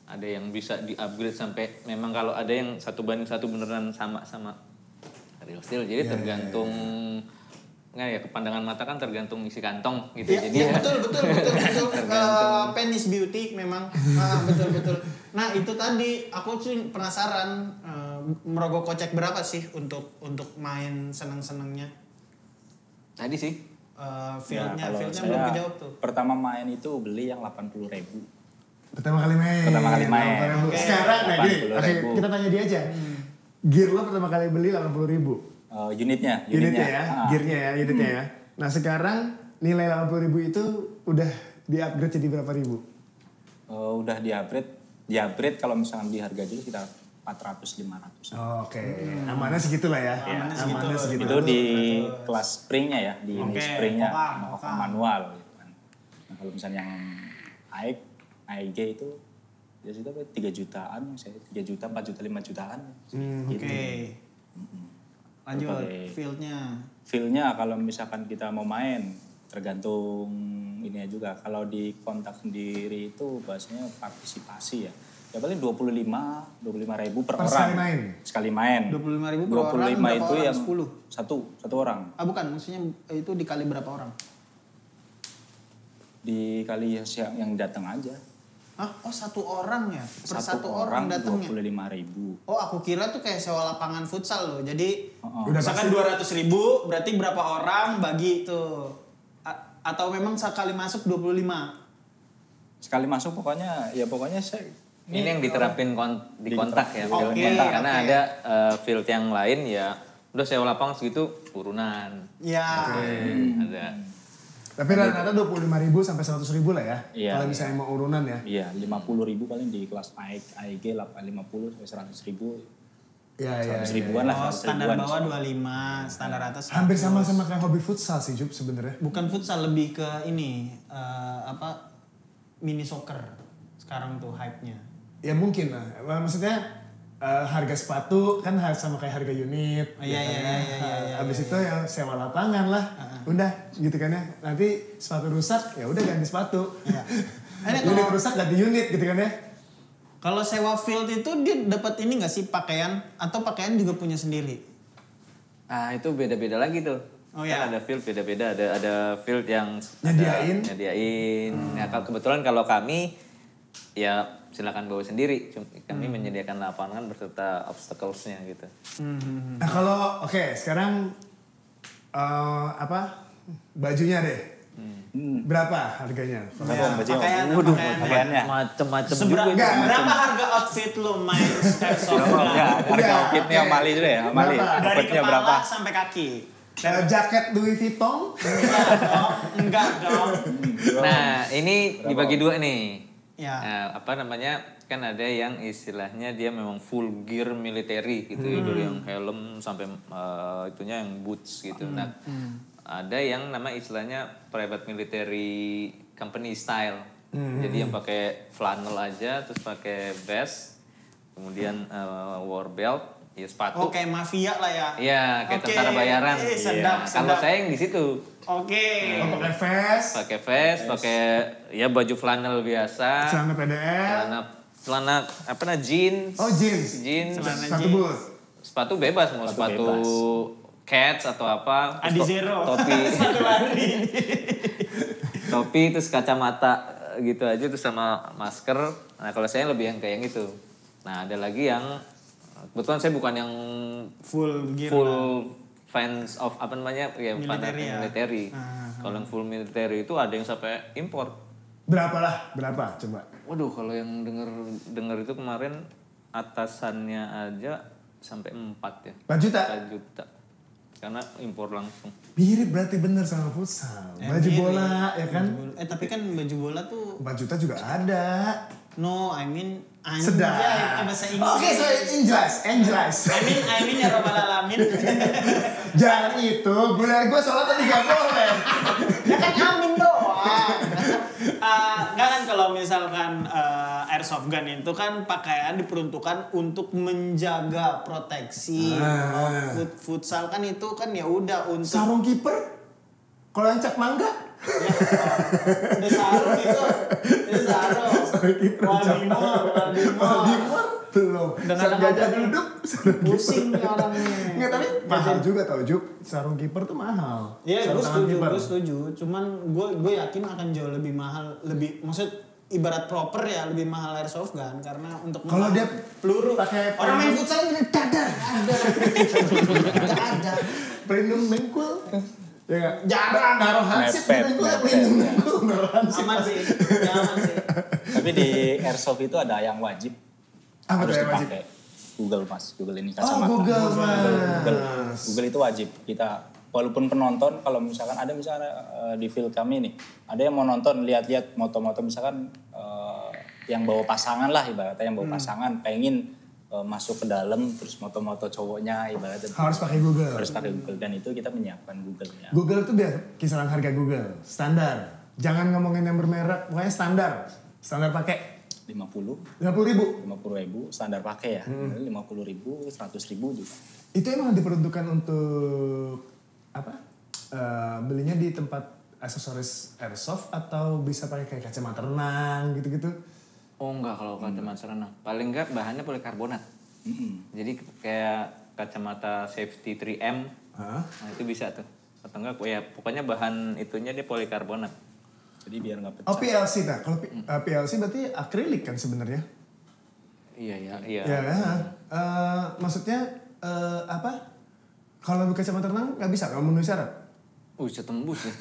ada yang bisa di upgrade sampai memang kalau ada yang 1:1 beneran sama real steel, jadi tergantung nggak ya, kepandangan mata kan tergantung isi kantong gitu. Iya, Jadi ya, betul. Penis beauty memang betul. Nah itu tadi aku sih penasaran merogoh kocek berapa sih untuk main seneng-senengnya? tadi sih Fieldnya kalau belum saya kejawab tuh. pertama main itu beli yang 80.000. Pertama kali main. 80.000. Oke. Sekarang nih, 80.000. oke kita tanya dia aja. Gear lo pertama kali beli 80.000. Unitnya ya, gearnya ya. Nah sekarang nilai 80.000 itu udah di-upgrade jadi berapa ribu? Udah di-upgrade kalau misalkan di harga juga kita 400-500. Oke. Amannya segitulah ya. Amannya segitu. Itu di kelas springnya ya, di Oke, springnya kokang. manual gitu kan. Nah kalau misalnya yang AEG itu ya sudah 3 jutaan, saya 3 juta, 4 juta, 5 jutaan. Gitu. Oke. Lanjut, Oke. fieldnya. Kalau misalkan kita mau main tergantung ini juga. Kalau di kontak sendiri itu bahasanya partisipasi ya. Ya paling 25 ribu per orang. Sekali main. 25.000 per orang, 25 berapa itu orang? yang 10? satu orang. Bukan, maksudnya itu dikali berapa orang? Dikali yang datang aja. Oh satu orang ya? Per satu orang datangnya? 25.000. Oh aku kira tuh kayak sewa lapangan futsal loh. Jadi Udah misalkan 200.000 berarti berapa orang bagi itu? Atau memang sekali masuk 25? Sekali masuk pokoknya saya ini yang diterapin di kontak ya, Oke, fieldnya. Karena oke. ada field yang lain ya udah sewa lapangan segitu urunan. Ya. Ada. Tapi rata-rata 25.000 sampai 100.000 lah ya. Iya, Kalau misalnya mau urunan ya. Iya, 50.000 paling di kelas AEG 50 sampai 100.000. Iya. 100 ribuan lah. 100 Standar ribuan. bawah 25, standar atas 100. Hampir sama-sama kayak hobi futsal sih Jup sebenarnya. Bukan futsal, lebih ke ini mini soccer sekarang tuh hype-nya. Ya mungkin lah. Maksudnya harga sepatu kan sama kayak harga unit. Iya. Habis itu ya sewa lapangan lah. Udah gitu kan ya. Nanti sepatu rusak ya udah ganti sepatu. Iya. Unit rusak ganti unit gitu kan ya. Kalau sewa field itu dia dapat ini nggak sih pakaian atau pakaian juga punya sendiri? Itu beda-beda lagi tuh. Oh ya. Kan ada field beda-beda, ada field yang nyediain. Nah, kebetulan kalau kami ya silakan bawa sendiri. Kami menyediakan lapangan berserta obstacles-nya gitu. Nah kalau sekarang bajunya deh. Berapa harganya? Pakaiannya. Macem-macem juga. Berapa harga outfit lo main airsoft gun? Harga outfitnya Amali dulu ya, Amali. Dari Outfitnya kepala berapa? sampai kaki. Jaket Louis Vuitton? Enggak dong. Nah, ini dibagi dua nih. Ya. Kan ada yang istilahnya dia memang full gear military gitu ya, dari yang helm sampai itunya yang boots gitu. Nah, ada yang nama istilahnya private military company style. Jadi yang pakai flannel aja, terus pakai vest, kemudian war belt, ya sepatu. Kayak mafia lah ya. Iya, kayak tentara bayaran. Sedap. Kalau saya yang di situ. Oke. Pakai vest? Pakai vest, pakai ya baju flannel biasa. Celana PDL? Celana jeans. Oh jeans. Sepatu boot. Sepatu bebas mau sepatu Cats atau apa. Adizero. Topi. Sepatu lari. Topi terus kacamata gitu aja terus sama masker. Nah kalau saya lebih yang kayak yang itu. Nah ada lagi yang kebetulan saya bukan yang Full gear. fans of military. Kalau yang full military itu ada yang sampai impor. Berapa coba? Waduh, kalau yang denger itu kemarin atasannya aja sampai 4 ya. 4 juta? 4 juta. Karena impor langsung. Mirip berarti bener sama futsal. Baju bola ya kan? Tapi kan baju bola tuh 4 juta juga ada. No, I mean sedap. Bahasa Inggris. Oke, so English. I mean ya Rabbal Alamin. Jangan itu, gue sholat tadi gak boleh. Ya kan amin doang. kan kalau misalkan airsoft gun itu kan pakaian diperuntukkan untuk menjaga proteksi. Futsal kan itu kan ya udah untuk sarung kiper. Kalau yang cap mangga? Ya, udah sarung itu. Udah sarung. Waldimor. Belum. Dengan gajah duduk. pusing nih orangnya. Enggak, tapi mahal juga tau Juk. Sarung kiper tuh mahal. Iya, Sarung gue tangan setuju. Cuman gue yakin akan jauh lebih mahal, maksud ibarat proper ya lebih mahal airsoft gun karena untuk kalau dia peluru pakai orang main futsal ini dadar ada pelindung mengkul. Ya, jarang naruh hansip pelindung mengkul, naruh hansip. aman sih. Tapi di airsoft itu ada yang wajib Apa harus tuh yang wajib? dipakai. Google Mas, Google ini Oh, kacamata. Google Google, Mas. Google itu wajib. Kita walaupun penonton kalau misalkan ada misalnya di field kami nih, ada yang mau nonton lihat-lihat moto-moto misalkan yang bawa pasangan lah ibaratnya yang bawa pasangan pengen masuk ke dalam terus moto-moto cowoknya ibaratnya Harus pakai Google. harus pakai Google dan itu kita menyiapkan Google-nya. Google tuh biar kisaran harga Google standar. Jangan ngomongin yang bermerek, pokoknya standar. Standar pakai 50.000 standar pakai ya. 50.000, 100.000 juga. Itu emang diperuntukkan untuk apa? Belinya di tempat aksesoris airsoft atau bisa pakai kayak kacamata renang gitu-gitu? Oh enggak, kalau kacamata renang. Paling enggak bahannya polikarbonat. Jadi kayak kacamata safety 3M. Nah itu bisa tuh. Atau enggak ya pokoknya bahan itunya dia polikarbonat. Jadi biar nggak pecah. Oh PLC nah, kalau PLC berarti akrilik kan sebenarnya? Iya. Ya, maksudnya apa? Kalau kacamata renang nggak bisa, nggak memenuhi syarat. Bisa tembus ya.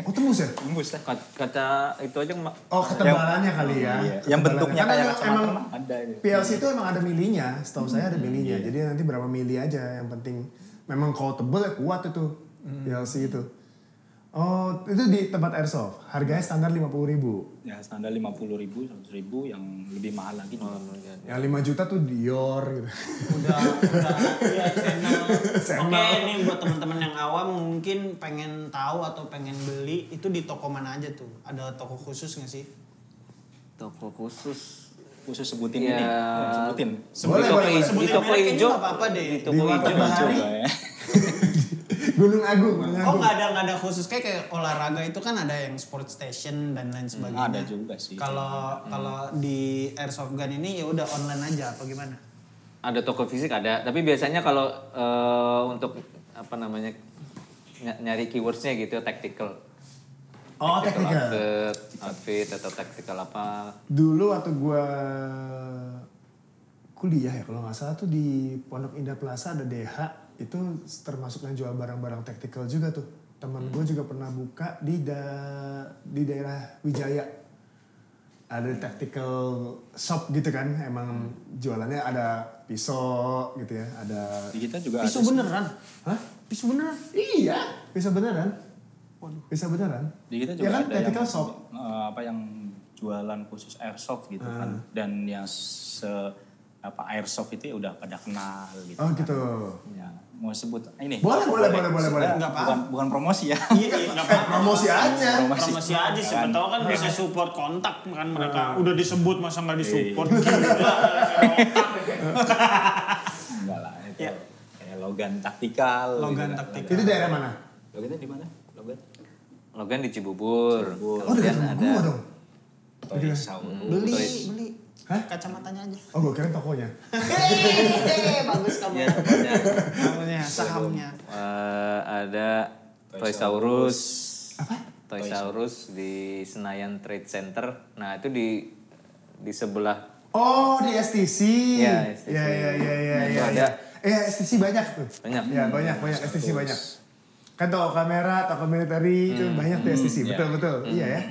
Oh tembus ya? Tembus lah. Kaca itu aja Oh ketebalannya kali ya. Iya. Yang bentuknya Karena kayak emang kacamata renang ada. PLC itu emang ada milinya, setahu saya ada milinya. Jadi nanti berapa mili aja yang penting. Memang kalau tebel ya kuat itu PLC itu. Oh itu di tempat airsoft, harganya standar 50.000. Ya standar 50.000, 100.000 yang lebih mahal lagi juga. Yang 5 juta tuh Dior gitu. udah ya channel. Oke, ini buat teman-teman yang awam mungkin pengen tahu atau pengen beli itu di toko mana aja tuh? Ada toko khusus nggak sih? Toko khusus. Khusus sebutin Ya. ini. Sebutin. Boleh. Di toko hijau apa-apa deh. Di toko Warteg hijau. Bahari. Coba ya. Gunung Agung. Oh nggak ada khusus kayak olahraga itu kan ada yang sport station dan lain sebagainya. Ada juga sih. Kalau di airsoft gun ini ya udah online aja apa gimana? Ada toko fisik ada, tapi biasanya kalau untuk apa namanya nyari keywordsnya gitu tactical. Oh teknikal. Outfit atau tactical apa? Dulu waktu gua kuliah ya kalau nggak salah tuh di Pondok Indah Plaza ada DH itu termasuk yang jual barang-barang tactical juga tuh. Temen gue juga pernah buka di daerah Wijaya. Ada tactical shop gitu kan, emang jualannya ada pisau gitu ya, ada... Di kita juga Pisau ada. beneran? Hah? Pisau beneran? Iya, pisau beneran. Pisau beneran. Di kita Ya juga kan, ada tactical yang shop. apa yang jualan khusus airsoft gitu kan. Dan yang airsoft itu ya udah pada kenal gitu. Oh gitu. Ya, mau sebut ini. Boleh. Nggak apa-apa. Bukan promosi ya. Iya, nggak apa-apa. Promosi aja. Promosi aja siapa tahu kan bisa support kontak kan mereka udah disebut masa nggak disupport. Enggak lah itu. Ya. Kayak Logan taktikal. Logan gitu kan. taktikal. Itu daerah mana? Logannya di mana? Logan. Logan di Cibubur. Oh dekat rumah gua dong. Toy Saurus. Beli Hah? kacamatanya aja. Oh gue kira tokonya. Hehehe, bagus kamu. Ya pokoknya Namanya sahamnya. ada Toy Saurus. Apa? Toy Saurus di Senayan Trade Center. Nah itu di sebelah. Oh di STC. Iya, STC. Iya. Nah, itu ada. STC banyak tuh. Banyak. Ya banyak STC banyak. Kan toko kamera, toko military itu banyak tuh STC. Betul. Iya ya.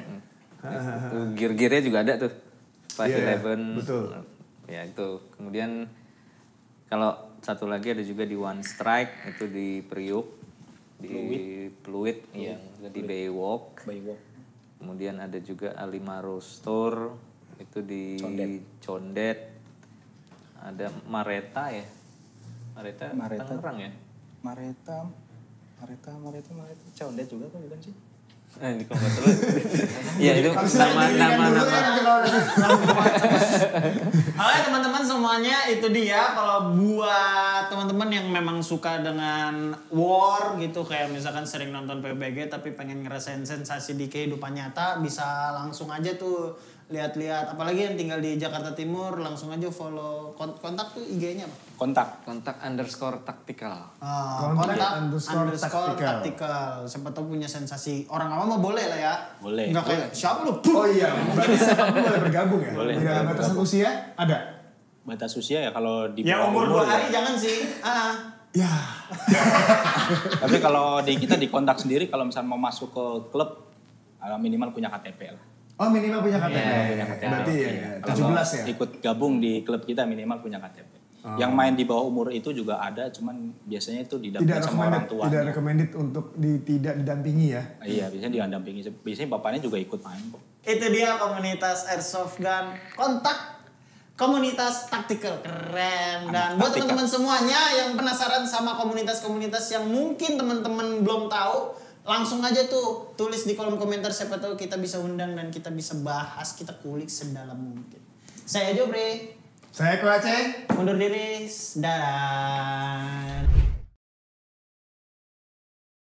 Tuh gear-gearnya juga ada tuh. 511. Betul. Ya itu. Kemudian kalau satu lagi ada juga di One Strike itu di Priuk, di Pluit yang di Baywalk. Kemudian ada juga Alimaro Store itu di Condet. Ada Mareta ya. Mareta. Tangerang ya. Mareta Condet juga kan bukan sih? Di combat terus. Iya itu nama. Halo teman-teman semuanya, itu dia kalau buat teman-teman yang memang suka dengan war gitu, kayak misalkan sering nonton PUBG tapi pengen ngerasain sensasi di kehidupan nyata, bisa langsung aja tuh lihat-lihat, apalagi yang tinggal di Jakarta Timur langsung aja follow kontak tuh IG-nya apa? kontak_taktikal. Kontak_taktikal. Siapa tahu punya sensasi. Orang awam mah boleh lah ya. Boleh. Enggak kayak siapa lu? Oh iya, berarti siapapun boleh bergabung ya? Boleh. Tidak ada batasan usia? Ada? Batas usia ya kalau di Ya bawah umur 2 hari ya. jangan sih. Ya. Tapi kalau di kita di kontak sendiri kalau misalnya mau masuk ke klub minimal punya KTP lah. Oh minimal punya KTP. Iya, punya KTP. Berarti ya, Kalau 17 ya? ikut gabung di klub kita minimal punya KTP. Yang main di bawah umur itu juga ada, cuman biasanya itu didampingi sama orang tua. Tidak recommended untuk tidak didampingi ya? Iya, biasanya didampingi. Biasanya bapaknya juga ikut main kok. Itu dia komunitas Airsoft Gun Kontak. Komunitas taktikal keren. Dan buat teman-teman semuanya yang penasaran sama komunitas-komunitas yang mungkin teman-teman belum tahu, langsung aja tuh tulis di kolom komentar, siapa tahu kita bisa undang dan kita bisa bahas, kita kulik sedalam mungkin. Saya Jobre. Saya Ko Aceh. Undur diri. Dadah.